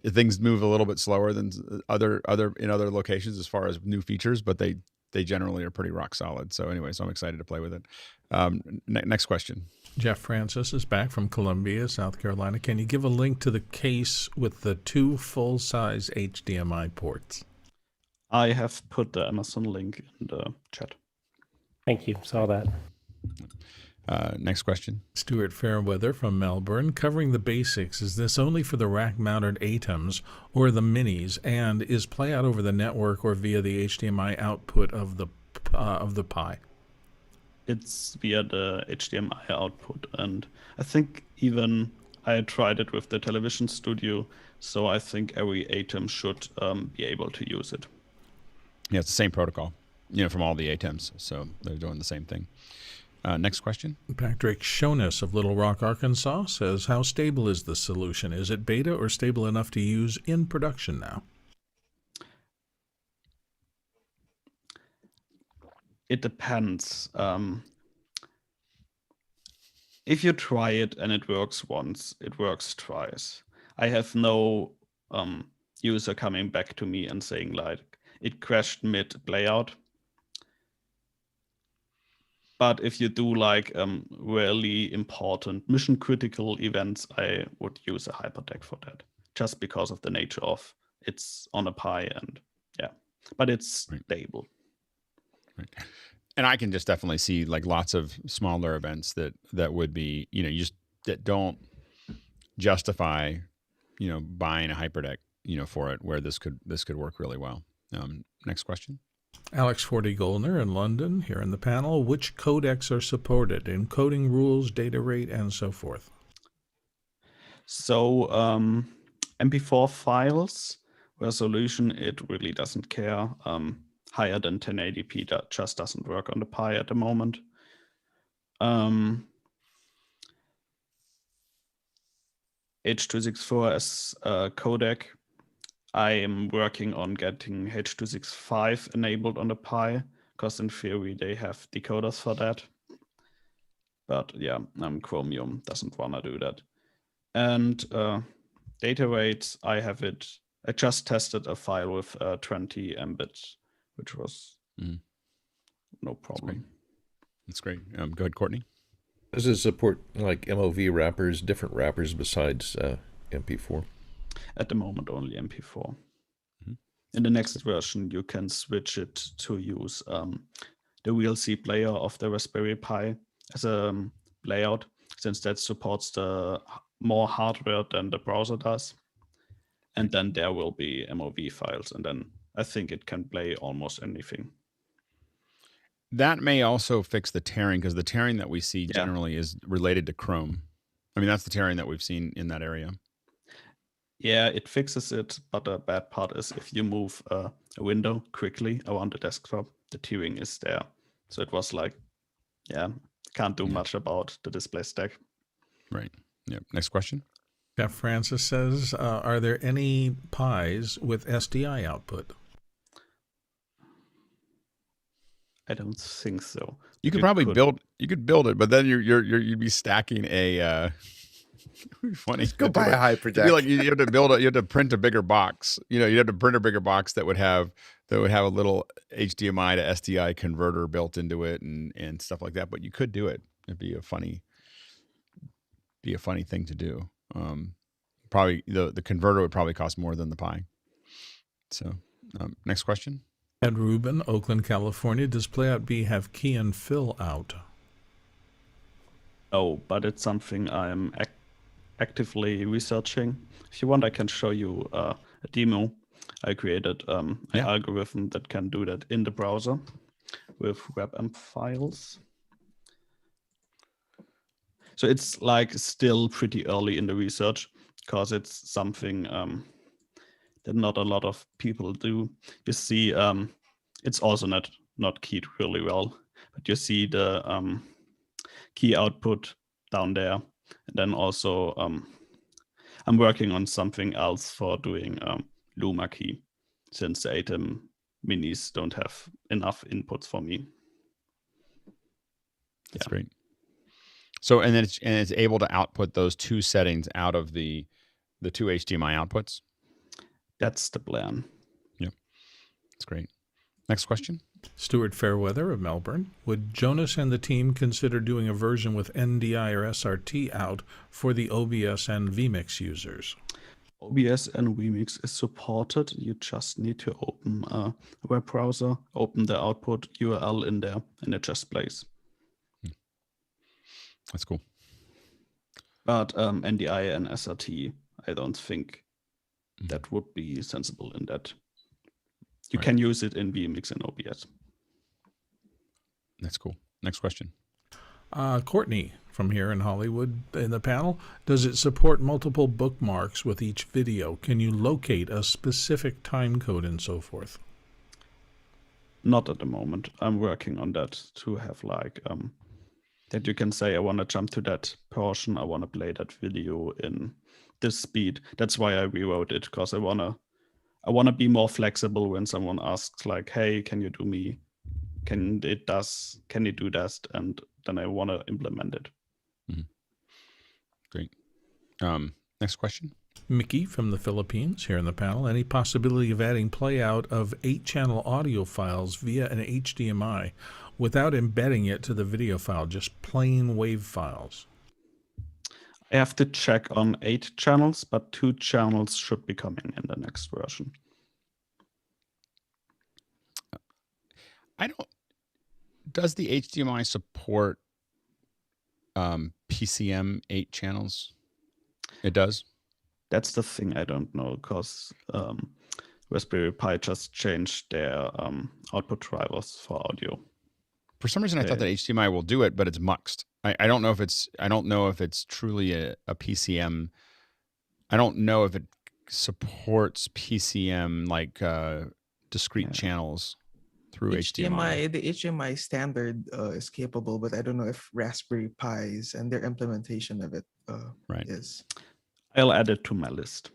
things move a little bit slower than other locations as far as new features, but they generally are pretty rock solid. So anyway, so I'm excited to play with it. Next question. Jeff Francis is back from Columbia, South Carolina. Can you give a link to the case with the 2 full-size HDMI ports? I have put the Amazon link in the chat. Thank you. Saw that. Next question. Stuart Fairweather from Melbourne. Covering the basics, is this only for the rack-mounted ATEMs or the minis? And is Playout over the network or via the HDMI output of the Pi? It's via the HDMI output, and I think even I tried it with the television studio, so I think every ATEM should be able to use it. Yeah, it's the same protocol, from all the ATEMs, so they're doing the same thing. Next question. Patrick Shonis of Little Rock, Arkansas says, how stable is the solution? Is it beta or stable enough to use in production now? It depends. If you try it and it works once, it works twice. I have no user coming back to me and saying it crashed mid playout. But if you do really important mission critical events, I would use a Hyperdeck for that, just because of the nature of it's on a Pi, and but it's stable. Right. And I can just definitely see lots of smaller events that would be, that don't justify, buying a Hyperdeck, for it, where this could work really well. Next question. Alex Forty Goldner in London, here in the panel. Which codecs are supported? Encoding rules, data rate, and so forth. So MP4 files, resolution, it really doesn't care. Higher than 1080p, that just doesn't work on the Pi at the moment. H.264 as a codec. I am working on getting H.265 enabled on the Pi, because in theory they have decoders for that. But yeah, Chromium doesn't want to do that. And data rates, I just tested a file with 20 Mbits, which was no problem. That's great. Go ahead, Courtney. Does it support MOV wrappers, different wrappers besides MP4? At the moment, only MP4. In the next version, you can switch it to use the VLC player of the Raspberry Pi as a layout, since that supports the more hardware than the browser does. And then there will be MOV files, and then I think it can play almost anything. That may also fix the tearing, because the tearing that we see generally is related to Chrome. I mean, that's the tearing that we've seen in that area. Yeah, it fixes it, but the bad part is if you move a window quickly around the desktop, the tearing is there. So it was can't do much about the display stack. Right. Yeah. Next question. Jeff Francis says, are there any Pis with SDI output? I don't think so. You could probably build. You could build it, but then you'd be stacking a It'd be funny. Go buy a It'd be Hyperdeck. like you have to you have to print a bigger box. You have to print a bigger box that would have a little HDMI to SDI converter built into it and stuff like that. But you could do it. It'd be a funny thing to do. Probably the converter would probably cost more than the Pi. So next question. Ed Rubin, Oakland, California. Does Playoutbee have key and fill out? Oh, but it's something I'm actively researching. If you want, I can show you a demo. I created an algorithm that can do that in the browser with webcam files. So it's like still pretty early in the research because it's something that not a lot of people do. You see, it's also not keyed really well, but you see the key output down there. And then also I'm working on something else for doing Luma key, since the ATEM minis don't have enough inputs for me. That's great. So and it's able to output those two settings out of the two HDMI outputs. That's the plan. Yep. That's great. Next question. Stuart Fairweather of Melbourne. Would Jonas and the team consider doing a version with NDI or SRT out for the OBS and vMix users? OBS and vMix is supported. You just need to open a web browser, open the output URL in there, and it just plays. That's cool. But NDI and SRT, I don't think that would be sensible in that. You can use it in vMix and OBS. That's cool. Next question. Courtney from here in Hollywood in the panel. Does it support multiple bookmarks with each video? Can you locate a specific time code and so forth? Not at the moment. I'm working on that to have like that you can say, I want to jump to that portion. I want to play that video in this speed. That's why I rewrote it, because I want to be more flexible when someone asks like, hey, can you do that? And then I want to implement it. Mm-hmm. Great. Next question. Mickey from the Philippines here in the panel. Any possibility of adding playout of 8-channel audio files via an HDMI without embedding it to the video file, just plain WAV files? I have to check on 8 channels, but 2 channels should be coming in the next version. Does the HDMI support PCM 8 channels? It does? That's the thing I don't know, because Raspberry Pi just changed their output drivers for audio. For some reason, I thought that HDMI will do it, but it's muxed. I don't know if it's truly a PCM. I don't know if it supports PCM like discrete channels through HDMI. The HDMI standard is capable, but I don't know if Raspberry Pis and their implementation of it is. I'll add it to my list.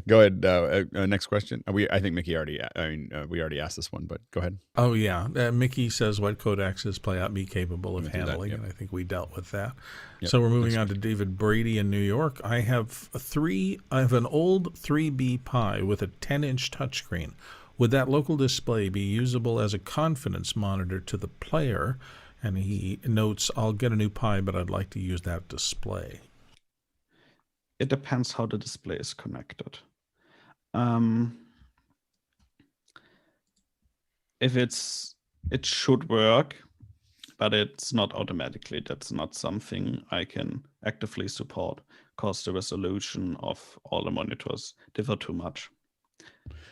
Go ahead. Next question. I think Mickey already. We already asked this one, but go ahead. Oh yeah, Mickey says what codecs is Playoutbee capable of handling, and I think we dealt with that. Yep. So we're moving on to David Brady in New York. I have an old 3B Pi with a 10-inch touchscreen. Would that local display be usable as a confidence monitor to the player? And he notes, I'll get a new Pi, but I'd like to use that display. It depends how the display is connected. If it should work, but it's not automatically. That's not something I can actively support, because the resolution of all the monitors differ too much.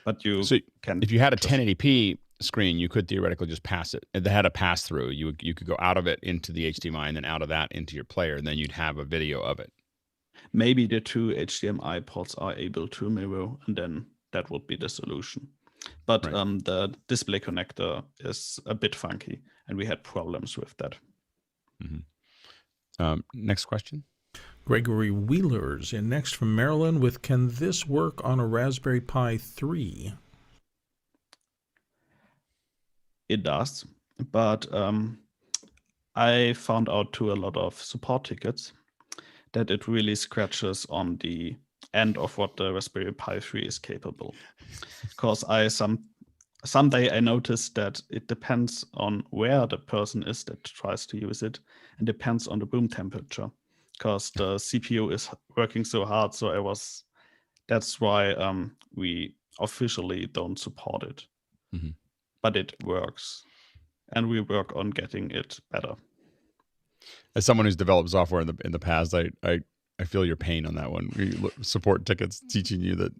But if you had a 1080p screen, you could theoretically just pass it. It had a pass through. You could go out of it into the HDMI and then out of that into your player, and then you'd have a video of it. Maybe the 2 HDMI ports are able to mirror, and then that would be the solution. But the display connector is a bit funky, and we had problems with that. Mm-hmm. Next question. Gregory Wheelers in next from Maryland with, can this work on a Raspberry Pi 3? It does, but I found out to a lot of support tickets that it really scratches on the end of what the Raspberry Pi 3 is capable. Because someday I noticed that it depends on where the person is that tries to use it, and depends on the room temperature. Because the CPU is working so hard, that's why we officially don't support it. Mhm. But it works, and we work on getting it better. As someone who's developed software in the past, I feel your pain on that one. We support tickets teaching you that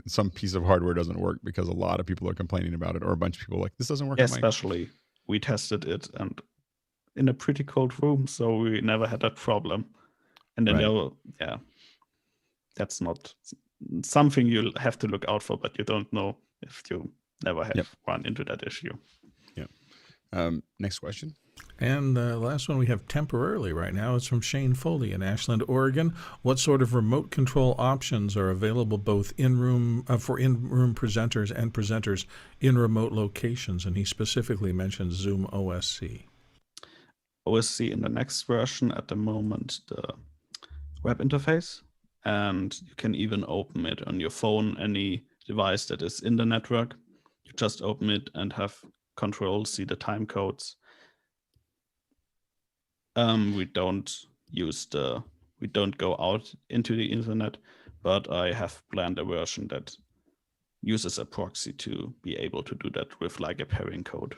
some piece of hardware doesn't work because a lot of people are complaining about it, or a bunch of people are like, this doesn't work. Especially, we tested it and in a pretty cold room, so we never had that problem. And then that's not something you'll have to look out for, but you don't know if you never have run into that issue. Yeah. Next question. And the last one we have temporarily right now is from Shane Foley in Ashland, Oregon. What sort of remote control options are available both in-room for in-room presenters and presenters in remote locations? And he specifically mentioned Zoom OSC. OSC in the next version at the moment, the web interface, and you can even open it on your phone, any device that is in the network. You just open it and have control, see the time codes. We don't go out into the internet, but I have planned a version that uses a proxy to be able to do that with like a pairing code.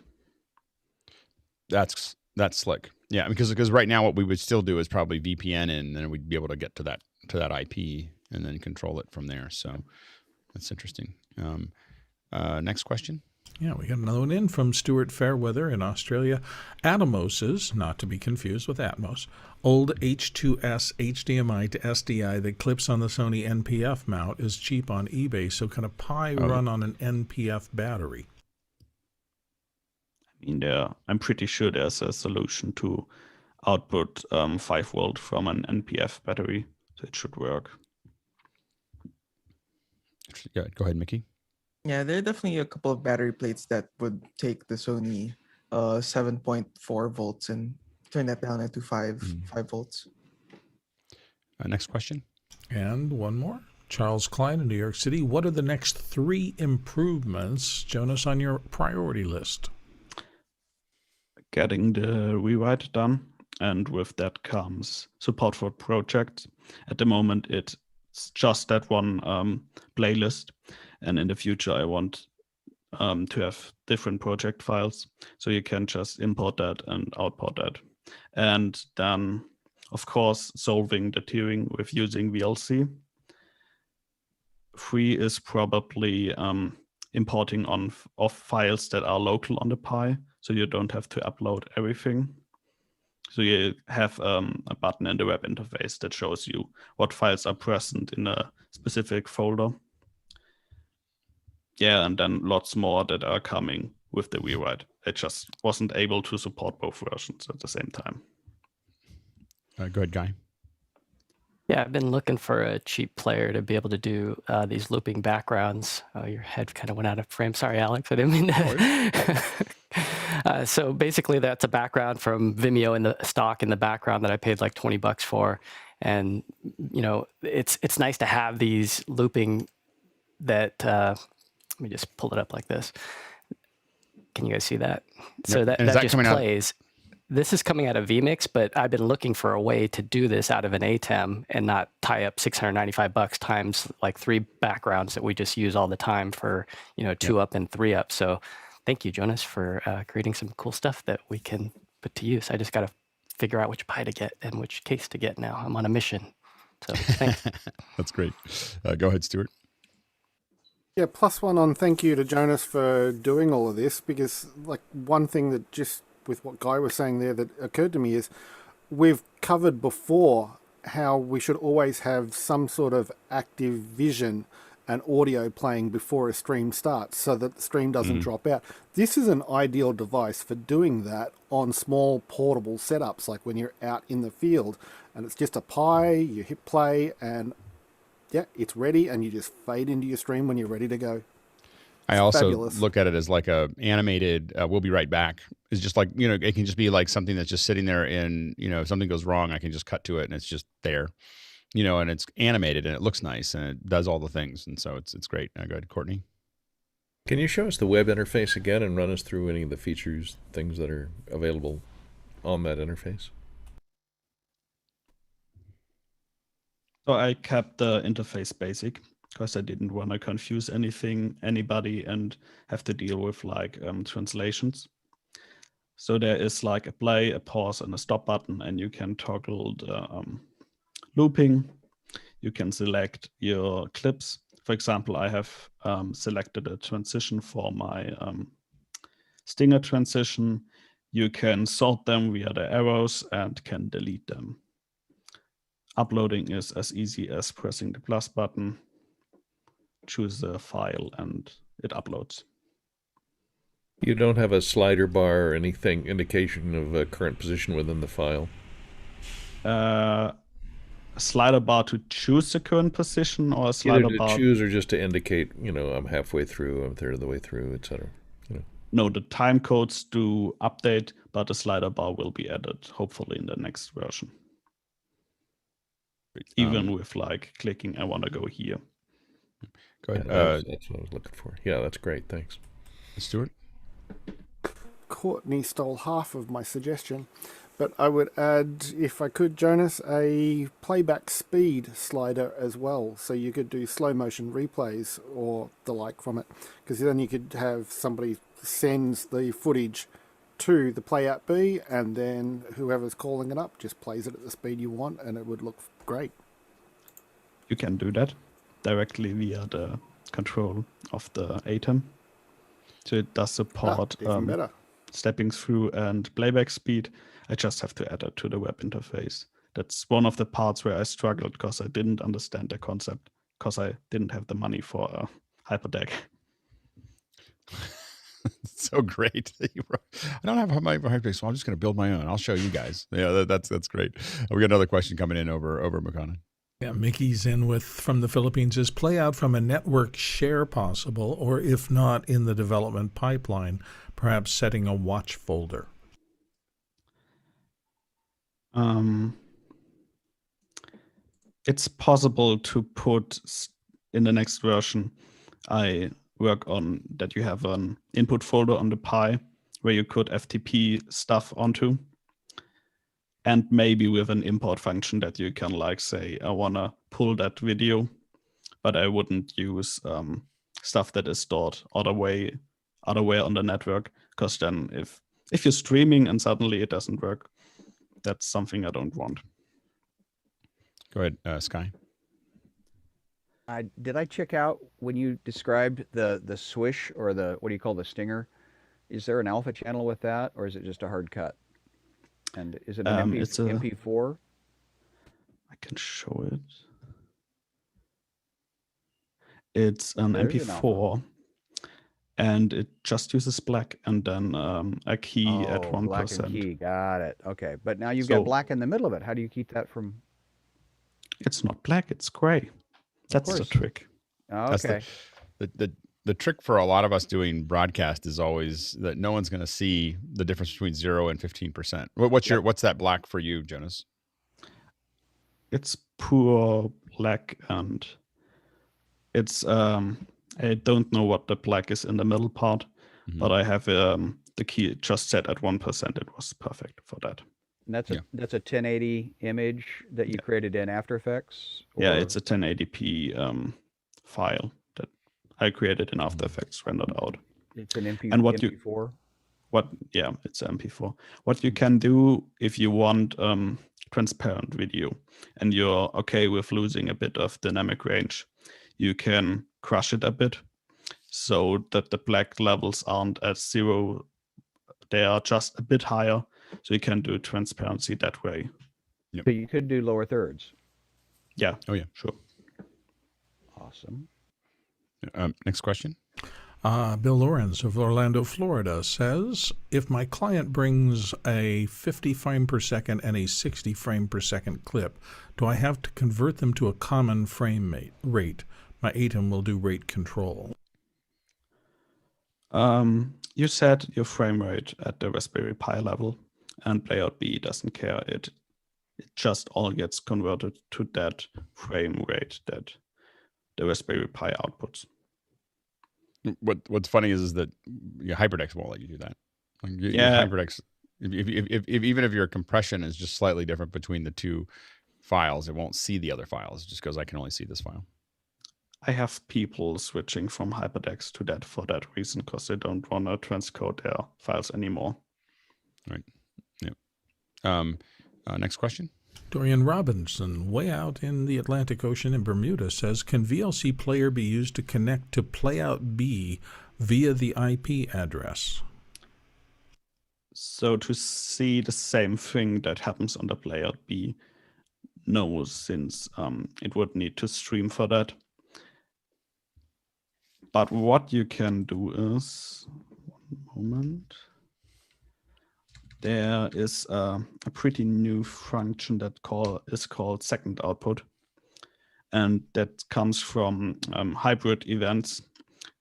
That's slick. Yeah, because right now what we would still do is probably VPN in, and then we'd be able to get to that IP and then control it from there. So that's interesting. Next question. Yeah, we got another one in from Stuart Fairweather in Australia. Atomos's, not to be confused with Atmos, old H2S HDMI to SDI that clips on the Sony NPF mount is cheap on eBay. So can a Pi run on an NPF battery? I mean, I'm pretty sure there's a solution to output 5 volt from an NPF battery, so it should work. Yeah, go ahead, Mickey. Yeah, there are definitely a couple of battery plates that would take the Sony 7.4 volts and turn that down into 5 volts. Next question. And one more. Charles Klein in New York City. What are the next 3 improvements, Jonas, on your priority list? Getting the rewrite done, and with that comes support for projects. At the moment, it's just that one playlist. And in the future, I want to have different project files, so you can just import that and output that. And then, of course, solving the tiering with using VLC. 3 is probably importing of files that are local on the Pi, so you don't have to upload everything. So you have a button in the web interface that shows you what files are present in a specific folder. Yeah, and then lots more that are coming with the rewrite. I just wasn't able to support both versions at the same time. Go ahead, Guy. Yeah, I've been looking for a cheap player to be able to do these looping backgrounds. Your head kind of went out of frame. Sorry, Alex, I didn't mean that. So basically, that's a background from Vimeo in the stock in the background that I paid like $20 for. And, you know, it's nice to have these looping that... let me just pull it up like this. Can you guys see that? So that just plays. This is coming out of vMix, but I've been looking for a way to do this out of an ATEM and not tie up $695 times like 3 backgrounds that we just use all the time for, 2 up and 3 up. So thank you, Jonas, for creating some cool stuff that we can put to use. I just got to figure out which Pi to get and which case to get now. I'm on a mission. So thanks. That's great. Go ahead, Stuart. Yeah, +1 on thank you to Jonas for doing all of this, because like one thing that just with what Guy was saying there that occurred to me is we've covered before how we should always have some sort of active vision and audio playing before a stream starts so that the stream doesn't drop out. This is an ideal device for doing that on small portable setups, like when you're out in the field and it's just a Pi, you hit play and yeah, it's ready, and you just fade into your stream when you're ready to go. I also fabulous. look at it as like a animated, we'll be right back. It's just like, it can just be like something that's just sitting there and, if something goes wrong, I can just cut to it and it's just there, and it's animated and it looks nice and it does all the things. And so it's great. Go ahead, Courtney. Can you show us the web interface again and run us through any of the features, things that are available on that interface? So I kept the interface basic because I didn't want to confuse anybody, and have to deal with like translations. So there is like a play, a pause, and a stop button, and you can toggle the looping. You can select your clips. For example, I have selected a transition for my Stinger transition. You can sort them via the arrows and can delete them. Uploading is as easy as pressing the plus button, choose the file, and it uploads. You don't have a slider bar or anything, indication of a current position within the file? A slider bar to choose the current position, or a slider Either to bar choose or just to indicate, I'm halfway through, I'm a third of the way through, etc. No, the time codes do update, but the slider bar will be added hopefully in the next version. Even with like clicking, I want to go here. Go ahead. Yeah, that's what I was looking for. Yeah, that's great. Thanks. Stuart? Courtney stole half of my suggestion, but I would add, if I could, Jonas, a playback speed slider as well, so you could do slow motion replays or the like from it, because then you could have somebody sends the footage to the Playoutbee, and then whoever's calling it up just plays it at the speed you want, and it would look great. You can do that directly via the control of the ATEM. So it does support even better. stepping through and playback speed. I just have to add it to the web interface. That's one of the parts where I struggled because I didn't understand the concept, because I didn't have the money for a Hyperdeck. So great. I don't have my Hyperdeck, so I'm just going to build my own. I'll show you guys. Yeah, that's great. We got another question coming in over Makana. Yeah, Mickey's in from the Philippines. Is playout from a network share possible, or if not in the development pipeline, perhaps setting a watch folder? It's possible to put in the next version I work on that you have an input folder on the Pi where you could FTP stuff onto, and maybe with an import function that you can like say, I want to pull that video, but I wouldn't use stuff that is stored other way on the network, because then if you're streaming and suddenly it doesn't work, that's something I don't want. Go ahead, Sky. Did I check out when you described the swish, or the, what do you call the stinger? Is there an alpha channel with that, or is it just a hard cut? And is it an MP4? I can show it. It's an MP4, and it just uses black and then a key at 1%. Black and key, got it. Okay, but now you've got black in the middle of it. How do you keep that from? It's not black; it's gray. That's the trick. Oh, okay. The trick for a lot of us doing broadcast is always that no one's going to see the difference between 0 and 15%. What's that black for you, Jonas? It's pure black, and it's I don't know what the black is in the middle part, but I have the key just set at 1%. It was perfect for that. And that's a 1080 image that you created in After Effects? Yeah, it's a 1080p file that I created in After Effects, rendered out. It's an MP4? It's an MP4. What you can do if you want transparent video and you're okay with losing a bit of dynamic range, you can crush it a bit so that the black levels aren't at 0. They are just a bit higher. So you can do transparency that way. Yep. So you could do lower thirds. Yeah. Oh, yeah. Sure. Awesome. Next question. Bill Lawrence of Orlando, Florida says, if my client brings a 50 frame per second and a 60 frame per second clip, do I have to convert them to a common frame rate? My ATEM will do rate control. You set your frame rate at the Raspberry Pi level, and Playoutbee doesn't care. It just all gets converted to that frame rate that the Raspberry Pi outputs. What's funny is that HyperDecks won't let you do that. Like Yeah. HyperDecks, even if your compression is just slightly different between the two files, it won't see the other files. It just goes, I can only see this file. I have people switching from HyperDecks to that for that reason, because they don't want to transcode their files anymore. Right. Yeah. Next question. Dorian Robinson, way out in the Atlantic Ocean in Bermuda, says, can VLC Player be used to connect to Playoutbee via the IP address? So to see the same thing that happens on the Playoutbee, no, since it would need to stream for that. But what you can do is, one moment, there is a pretty new function that is called second output. And that comes from hybrid events,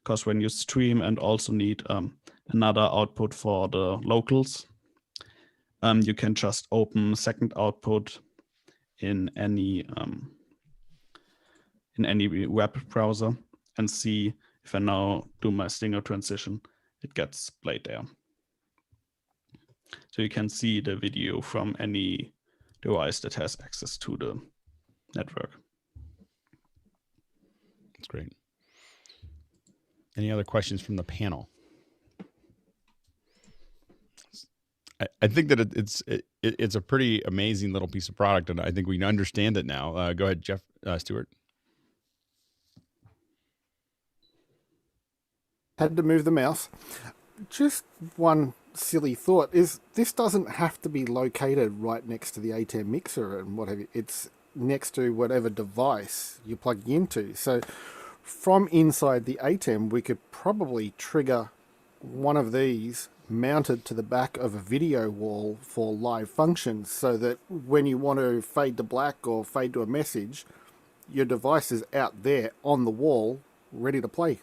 because when you stream and also need another output for the locals, you can just open second output in any web browser and see if I now do my stinger transition, it gets played there. So you can see the video from any device that has access to the network. That's great. Any other questions from the panel? I think that it's a pretty amazing little piece of product, and I think we understand it now. Go ahead, Jeff Stewart. Had to move the mouse. Just one silly thought is this doesn't have to be located right next to the ATEM mixer and whatever. It's next to whatever device you're plugging into. So from inside the ATEM, we could probably trigger one of these mounted to the back of a video wall for live functions, so that when you want to fade to black or fade to a message, your device is out there on the wall ready to play.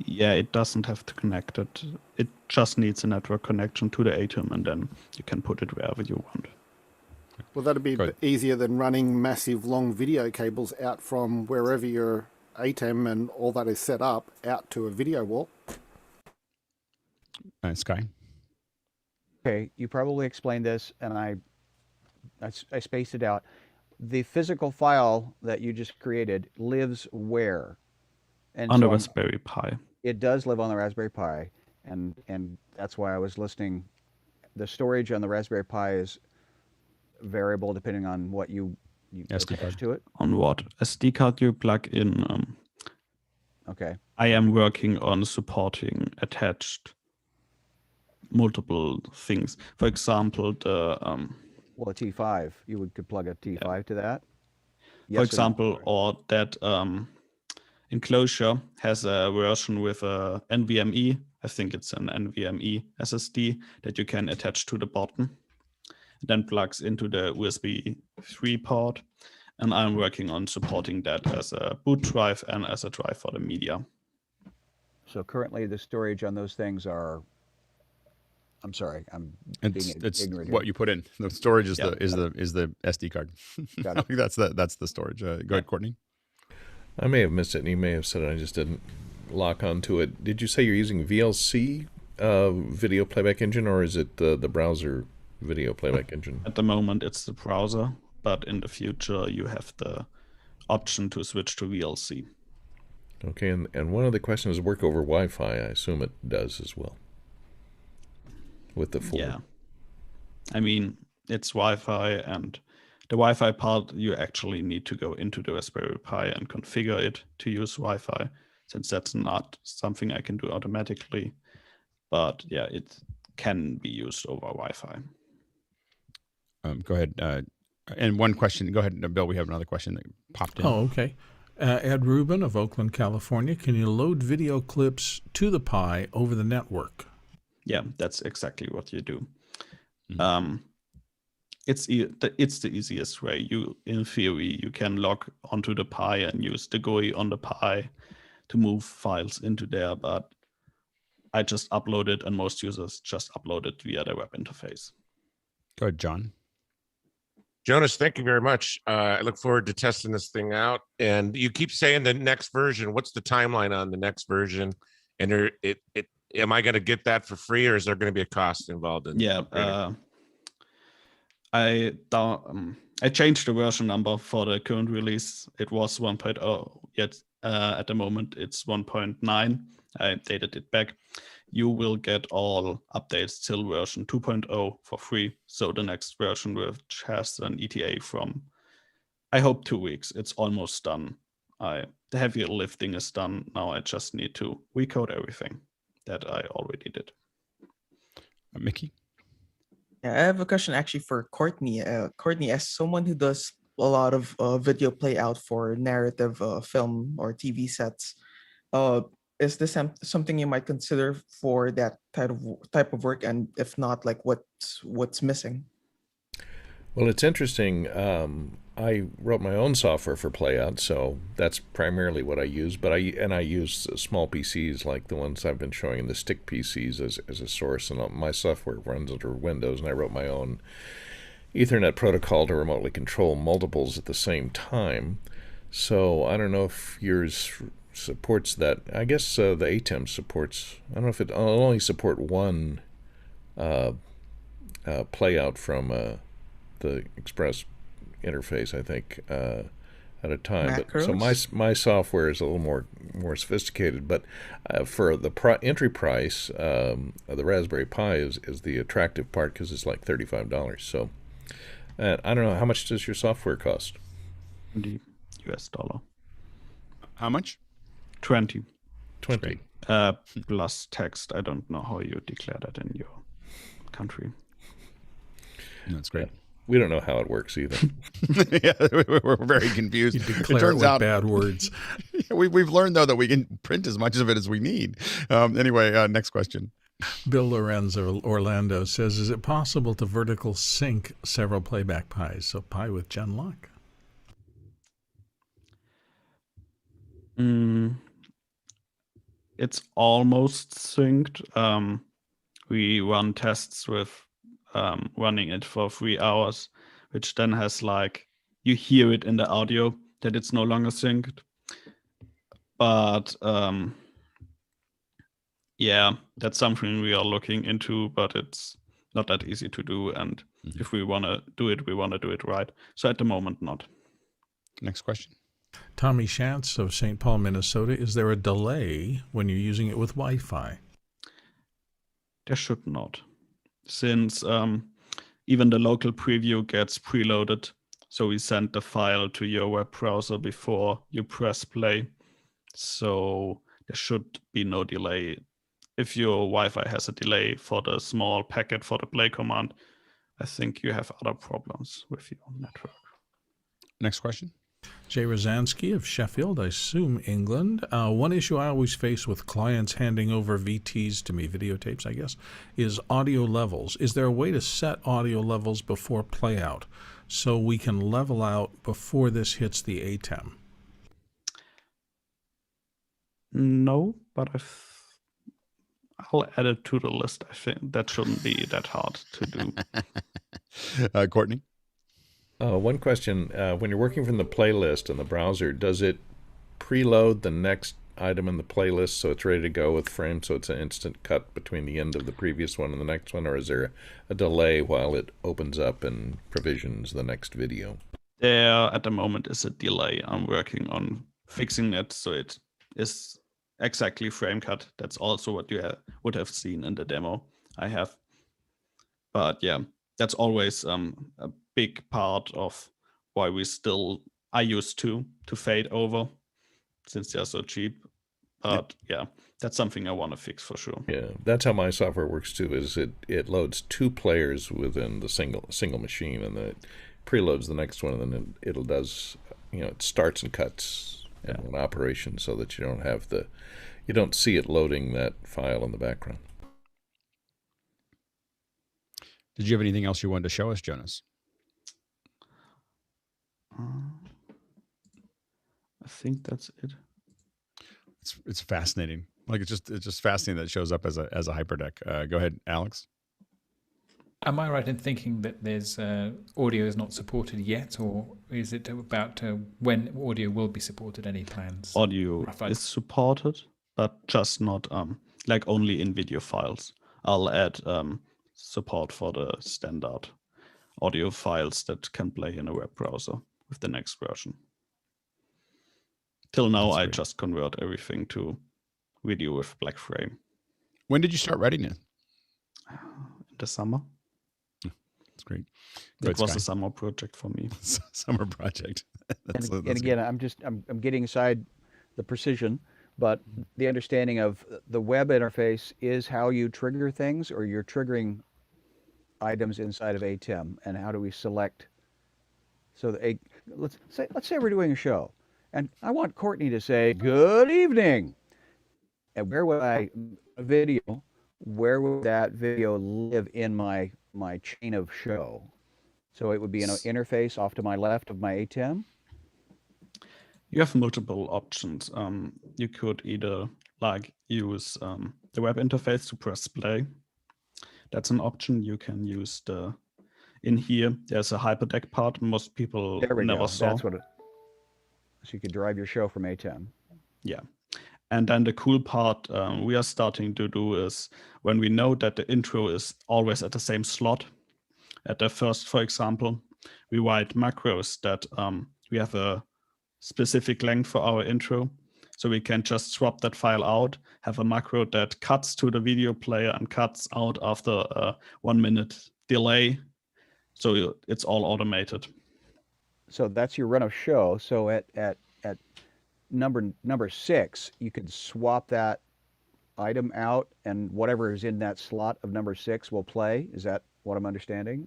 Yeah, it doesn't have to connect it. It just needs a network connection to the ATEM, and then you can put it wherever you want. Well, that'd be a bit easier than running massive long video cables out from wherever your ATEM and all that is set up out to a video wall. Sky. Okay, you probably explained this, and I spaced it out. The physical file that you just created lives where? And on the so Raspberry Pi. It does live on the Raspberry Pi, and that's why I was listing. The storage on the Raspberry Pi is variable depending on what you attach to it. On what SD card you plug in? Okay. I am working on supporting attached multiple things. For example, the well, a T5. You could plug a T5 to that. For example, or that enclosure has a version with a NVMe. I think it's an NVMe SSD that you can attach to the bottom. It then plugs into the USB 3 port. And I'm working on supporting that as a boot drive and as a drive for the media. So currently the storage on those things are, I'm sorry, It's ignorant what here. you put in. The storage is the SD card. Got I it. think that's the storage. Go ahead, Courtney. I may have missed it, and you may have said it. I just didn't lock onto it. Did you say you're using VLC video playback engine, or is it the browser video playback engine? At the moment, it's the browser, but in the future, you have the option to switch to VLC. Okay, and one of the questions is work over Wi-Fi. I assume it does as well. With the full. Yeah. I mean, it's Wi-Fi, and the Wi-Fi part, you actually need to go into the Raspberry Pi and configure it to use Wi-Fi, since that's not something I can do automatically. But yeah, it can be used over Wi-Fi. Go ahead. And one question. Go ahead, Bill. We have another question that popped in. Oh, okay. Ed Rubin of Oakland, California. Can you load video clips to the Pi over the network? Yeah, that's exactly what you do. It's the easiest way. In theory, you can log onto the Pi and use the GUI on the Pi to move files into there, but I just upload it, and most users just upload it via their web interface. Go ahead, John. Jonas, thank you very much. I look forward to testing this thing out. And you keep saying the next version. What's the timeline on the next version? And am I going to get that for free, or is there going to be a cost involved in? Yeah, I changed the version number for the current release. It was 1.0. Yet at the moment it's 1.9. I updated it back. You will get all updates till version 2.0 for free. So the next version, which has an ETA from, I hope, 2 weeks. It's almost done. The heavy lifting is done. Now I just need to recode everything that I already did. Mickey? Yeah, I have a question actually for Courtney. Courtney, as someone who does a lot of video play out for narrative film or TV sets, is this something you might consider for that type of work? And if not, like what's missing? Well, it's interesting. I wrote my own software for Playout, so that's primarily what I use. But I use small PCs like the ones I've been showing in the stick PCs as a source, and my software runs under Windows. And I wrote my own Ethernet protocol to remotely control multiples at the same time. So I don't know if yours supports that. I guess the ATEM supports. I don't know if it'll only support one Playout from the Express interface, I think, at a time. But, so my software is a little more sophisticated. But for the entry price, the Raspberry Pi is the attractive part because it's like $35. So I don't know, how much does your software cost? $20 US. How much? 20. Plus text. I don't know how you declare that in your country. That's great. We don't know how it works either. Yeah, we're very confused. You declare it with bad words. We've learned, though, that we can print as much of it as we need. Anyway, next question. Bill Lorenzo Orlando says, is it possible to vertical sync several playback Pis? So Pi with Genlock? It's almost synced. We run tests with running it for 3 hours, which then has you hear it in the audio that it's no longer synced. But yeah, that's something we are looking into, but it's not that easy to do. And if we want to do it, we want to do it right. So at the moment, not. Next question. Tommy Schatz of St. Paul, Minnesota. Is there a delay when you're using it with Wi-Fi? There should not. Since even the local preview gets preloaded. So we send the file to your web browser before you press play. So there should be no delay. If your Wi-Fi has a delay for the small packet for the play command, I think you have other problems with your network. Next question. Jay Rozansky of Sheffield, I assume England. One issue I always face with clients handing over VTs to me, videotapes, I guess, is audio levels. Is there a way to set audio levels before playout so we can level out before this hits the ATEM? No, but I'll add it to the list. I think that shouldn't be that hard to do. Courtney? One question. When you're working from the playlist in the browser, does it preload the next item in the playlist so it's ready to go with frames, so it's an instant cut between the end of the previous one and the next one, or is there a delay while it opens up and provisions the next video? There, at the moment, is a delay. I'm working on fixing it so it is exactly frame cut. That's also what you would have seen in the demo I have. But yeah, that's always a big part of why I used to fade over, since they're so cheap. But yeah, that's something I want to fix for sure. Yeah, that's how my software works too. Is it loads 2 players within the single machine, and then it preloads the next one, and then it does, it starts and cuts in one operation, so that you don't see it loading that file in the background. Did you have anything else you wanted to show us, Jonas? I think that's it. It's fascinating. Like it's just fascinating that it shows up as a hyperdeck. Go ahead, Alex. Am I right in thinking that there's audio is not supported yet, or is it about when audio will be supported? Any plans? Audio Rough idea? is supported, but just not like only in video files. I'll add support for the standard audio files that can play in a web browser with the next version. Till now, I just convert everything to video with black frame. When did you start writing it? In the summer. That's great. It was a summer project for me. Summer project. And again, I'm getting aside the precision, but the understanding of the web interface is how you trigger things, or you're triggering items inside of ATEM, and how do we select? So let's say we're doing a show, and I want Courtney to say good evening, and where would a video? Where would that video live in my chain of show? So it would be an interface off to my left of my ATEM. You have multiple options. You could either like use the web interface to press play. That's an option. You can use in here. There's a hyperdeck part. Most people never saw. That's what so you could drive your show from ATEM. Yeah. And then the cool part we are starting to do is when we know that the intro is always at the same slot. At the first, for example, we write macros that we have a specific length for our intro. So we can just swap that file out, have a macro that cuts to the video player and cuts out after a 1 minute delay. So it's all automated. So that's your run of show. So at number 6, you could swap that item out, and whatever is in that slot of number 6 will play. Is that what I'm understanding?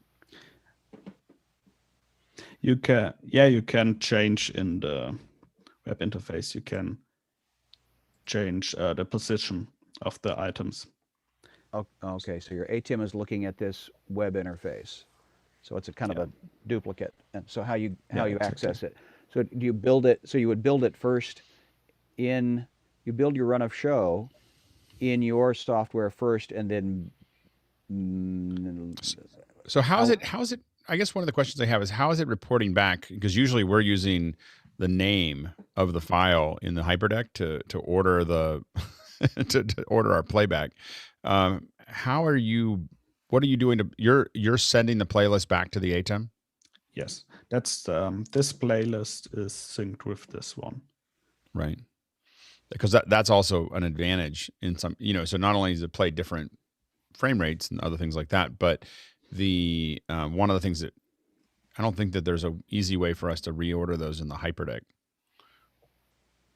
You can change in the web interface. You can change the position of the items. Okay, so your ATEM is looking at this web interface. So it's a kind of a duplicate. And so how you access it. So do you build it? So you would build it first you build your run of show in your software first, and then. So how is it? I guess one of the questions I have is how is it reporting back? Because usually we're using the name of the file in the hyperdeck to order the to order our playback. What are you doing you're sending the playlist back to the ATEM? Yes, that's this playlist is synced with this one. Right. Because that's also an advantage in some, so not only does it play different frame rates and other things like that, but the one of the things that I don't think that there's an easy way for us to reorder those in the hyperdeck.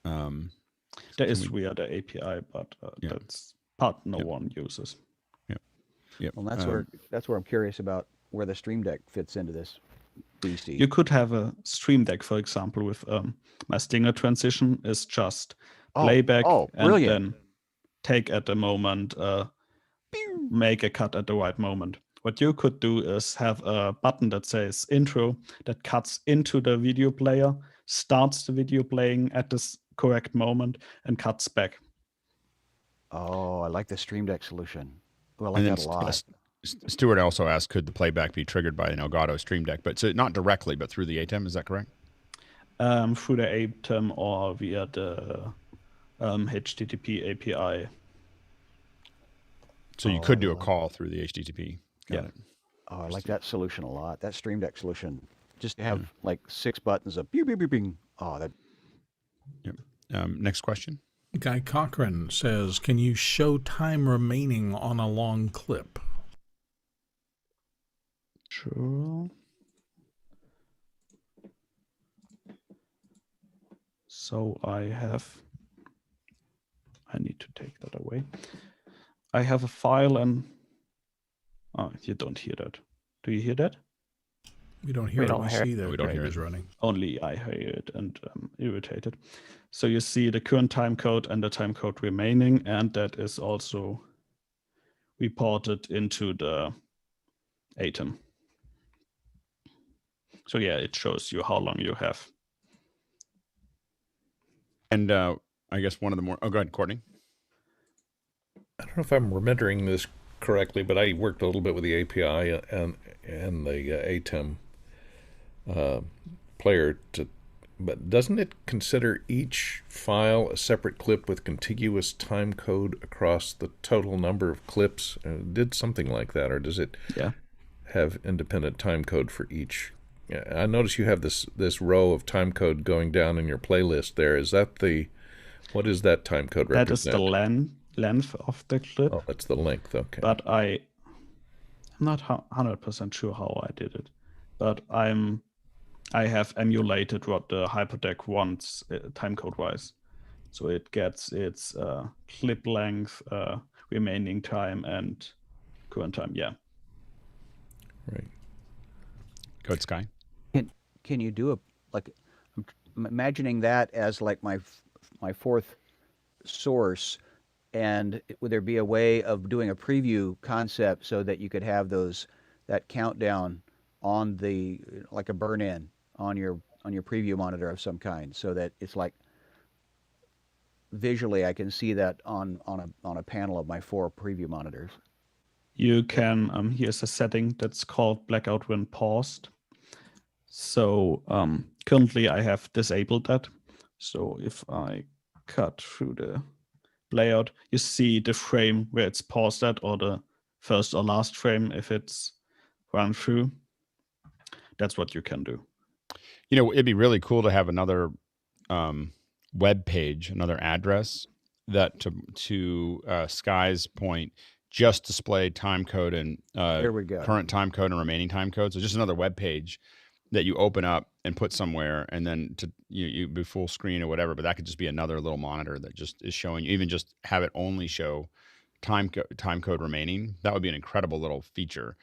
There is via the API, but that's part no one uses. Yeah. Well, that's where I'm curious about where the Stream Deck fits into this BC. You could have a Stream Deck, for example, with my Stinger transition is just playback and then take at the moment, make a cut at the right moment. What you could do is have a button that says intro that cuts into the video player, starts the video playing at this correct moment, and cuts back. Oh, I like the Stream Deck solution. Well, I like that a lot. Stuart also asked, could the playback be triggered by an Elgato Stream Deck? But so not directly, but through the ATEM, is that correct? Through the ATEM or via the HTTP API. So you could do a call through the HTTP. Got it. Oh, I like that solution a lot. That Stream Deck solution. Just to have like 6 buttons of beep, beep, beep, bing. Oh, that. Yep. Next question. Guy Cochran says, can you show time remaining on a long clip? Sure. So I need to take that away. I have a file and you don't hear that. Do you hear that? We don't hear it. We see that Greg is running. Only I hear it and I'm irritated. So you see the current time code and the time code remaining, and that is also reported into the ATEM. So yeah, it shows you how long you have. And I guess one of the more. Oh, go ahead, Courtney. I don't know if I'm remembering this correctly, but I worked a little bit with the API and the ATEM player but doesn't it consider each file a separate clip with contiguous time code across the total number of clips? Did something like that, or does it have independent time code for each? Yeah, I notice you have this row of time code going down in your playlist there. Is that what is that time code represent? That is the length of the clip. Oh, that's the length, okay. But I'm not 100% sure how I did it. But I have emulated what the Hyperdeck wants timecode-wise. So it gets its clip length, remaining time, and current time, Right. Code Sky. Can you do I'm imagining that as like my fourth source, and would there be a way of doing a preview concept so that you could have that countdown on like a burn-in on your preview monitor of some kind, so that it's like visually I can see that on a panel of my 4 preview monitors? You can, here's a setting that's called blackout when paused. So currently I have disabled that. So if I cut through the layout, you see the frame where it's paused at, or the first or last frame if it's run through. That's what you can do. You know, it'd be really cool to have another web page, another address that to Sky's point, just display time code and there we go. Current time code and remaining time code. So just another web page that you open up and put somewhere, and then you be full screen or whatever. But that could just be another little monitor that just is showing you. Even just have it only show time code remaining. That would be an incredible little feature,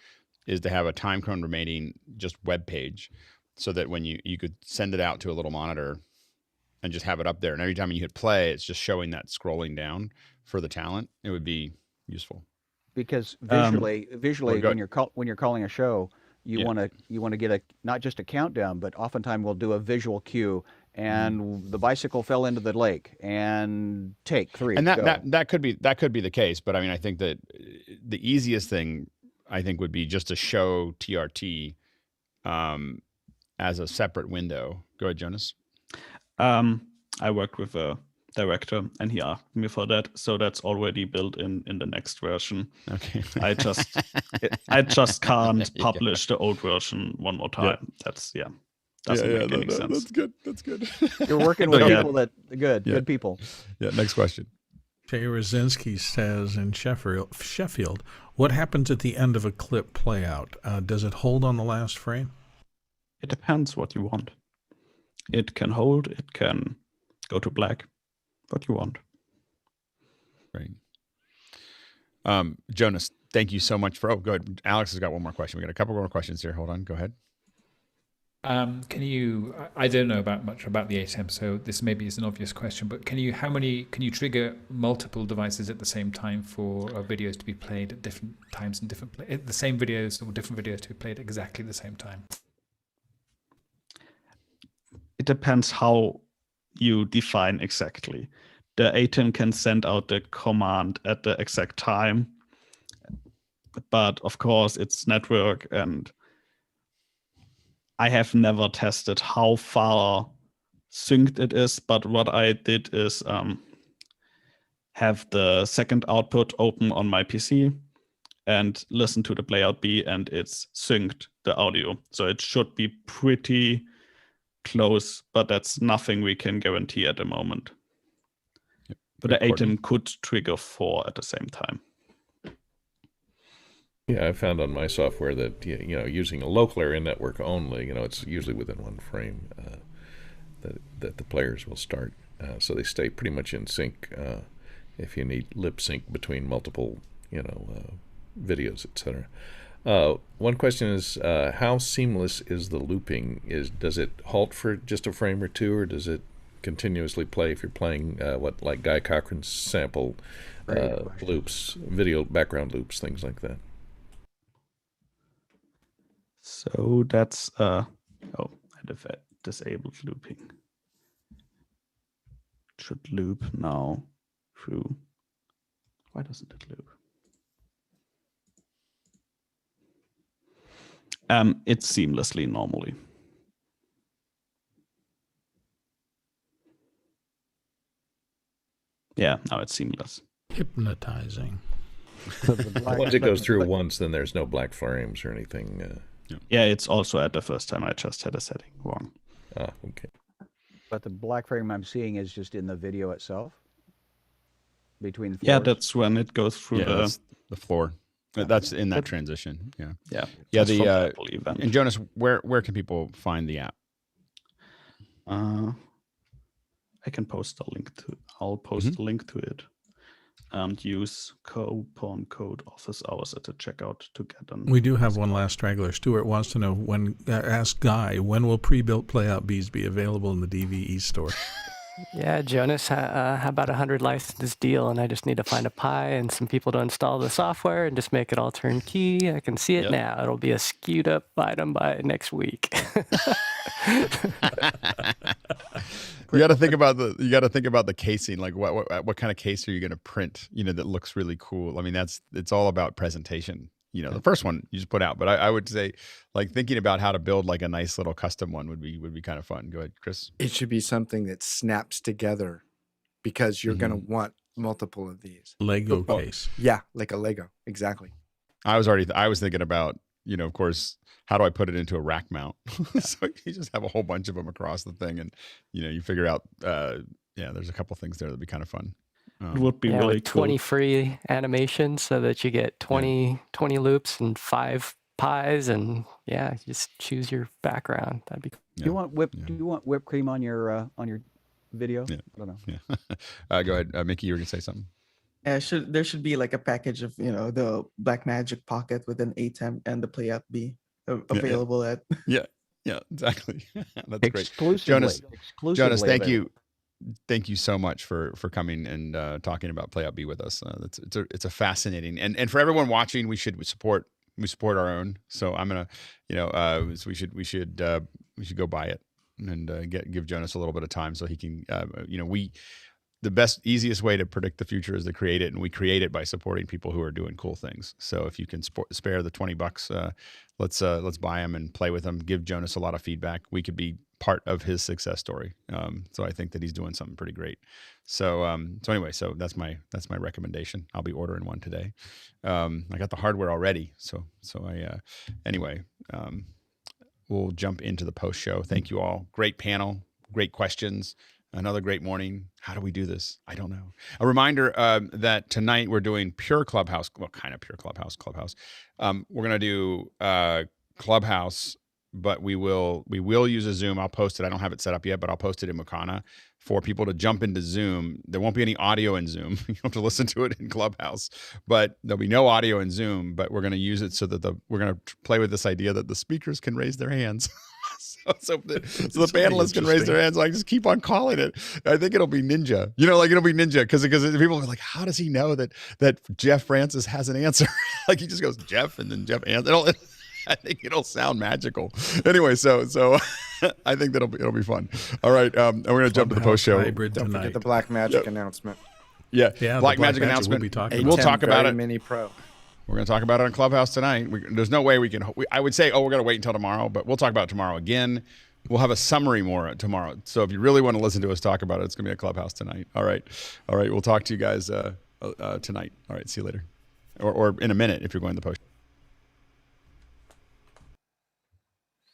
is to have a time code remaining just web page, so that when you could send it out to a little monitor and just have it up there, and every time you hit play, it's just showing that scrolling down for the talent. It would be useful. Because visually, when you're calling a show, you want to get not just a countdown, but oftentimes we'll do a visual cue, and the bicycle fell into the lake, and take 3. And that could be the case. But I mean, I think that the easiest thing would be just to show TRT as a separate window. Go ahead, Jonas. I worked with a director, and he asked me for that, so that's already built in the next version. Okay. I just can't publish the old version one more time. That's doesn't make any sense. That's good. You're working with people that good people. Yeah. Next question. Jay Rosinski says in Sheffield, what happens at the end of a clip playout? Does it hold on the last frame? It depends what you want. It can hold, it can go to black, what you want. Right. Jonas, thank you so much go ahead. Alex has got one more question. We got a couple more questions here. Hold on. Go ahead. I don't know much about the ATEM, so this maybe is an obvious question, but can you trigger multiple devices at the same time for videos to be played at different times and the same videos or different videos to be played at exactly the same time? It depends how you define exactly. The ATEM can send out the command at the exact time, but of course it's network, and I have never tested how far synced it is, but what I did is have the second output open on my PC and listen to the Playoutbee, and it's synced the audio. So it should be pretty close, but that's nothing we can guarantee at the moment. Yep. But the ATEM could trigger 4 at the same time. Yeah, I found on my software that using a local area network only, it's usually within one frame that the players will start, so they stay pretty much in sync. If you need lip sync between multiple, videos, etc. One question is, how seamless is the looping? Does it halt for just a frame or two, or does it continuously play if you're playing like Guy Cochran's sample loops, video background loops, things like that? So that's I disabled looping. should loop now through. Why doesn't it loop? It's seamlessly normally. Yeah, now it's seamless. Hypnotizing. Once it goes through once, then there's no black frames or anything. Yeah, it's also at the first time I just had a setting wrong. Ah, okay. But the black frame I'm seeing is just in the video itself? Between the Yeah, floors? that's when it goes through that's the floor. That's in that transition. Yeah. Yeah. Yeah. Just from the Apple event. And Jonas, where can people find the app? I can post a link to. I'll post a link to it, and use coupon code office hours at the checkout to get them. We do have one last straggler. Stuart wants to know when. Ask Guy, when will pre-built Playoutbees be available in the DVE store? Yeah, Jonas, how about 100 licenses deal, and I just need to find a Pi and some people to install the software and just make it all turnkey. I can see it now. It'll be a skewed up item by next week. You got to think about the casing. Like what kind of case are you going to print? That looks really cool. I mean, it's all about presentation. The first one you just put out, but I would say, like, thinking about how to build like a nice little custom one would be kind of fun. Go ahead, Chris. It should be something that snaps together, because you're going to want multiple of these. Lego case. Yeah, like a Lego. Exactly. I was thinking about, of course, how do I put it into a rack mount? So you just have a whole bunch of them across the thing, and you figure out. There's a couple things there that'd be kind of fun. It would be really with cool. 20 free animations, so that you get 20 loops and 5 pies, and just choose your background. That'd be cool. Do you want whipped cream on your video? Yeah. I don't know. Yeah. Go ahead, Mickey. You were gonna say something. Yeah, there should be like a package of the Blackmagic Pocket with an ATEM and the Playoutbee available at. Yeah, exactly. That's great. Jonas, thank you so much for coming and talking about Playoutbee with us. It's a fascinating, and for everyone watching, we support our own. So I'm gonna, we should go buy it and give Jonas a little bit of time so he can, the best, easiest way to predict the future is to create it, and we create it by supporting people who are doing cool things. So if you can spare the $20, let's buy them and play with them. Give Jonas a lot of feedback. We could be part of his success story. So I think that he's doing something pretty great. So anyway, so that's my recommendation. I'll be ordering one today. I got the hardware already. We'll jump into the post show. Thank you all. Great panel, great questions. Another great morning. How do we do this? I don't know. A reminder that tonight we're doing pure Clubhouse. Well, kind of pure Clubhouse. We're gonna do Clubhouse, but we will use a Zoom. I'll post it. I don't have it set up yet, but I'll post it in Mukana for people to jump into Zoom. There won't be any audio in Zoom. You have to listen to it in Clubhouse, but there'll be no audio in Zoom. But we're gonna use it so that we're gonna play with this idea that the speakers can raise their hands. So the panelists can raise their hands. I just keep on calling it. I think it'll be Ninja. It'll be Ninja because people are like, how does he know that Jeff Francis has an answer? Like he just goes Jeff and then Jeff answers. I think it'll sound magical. Anyway, so I think it'll be fun. All right, we're gonna jump to the post show. Don't forget the Blackmagic announcement. Yeah, Blackmagic announcement. We'll talk about it. Mini Pro. We're going to talk about it on Clubhouse tonight. There's no way we can. I would say, we're going to wait until tomorrow, but we'll talk about it tomorrow again. We'll have a summary more tomorrow. So if you really want to listen to us talk about it, it's going to be at Clubhouse tonight. All right. We'll talk to you guys tonight. All right. See you later, or in a minute if you're going to the post.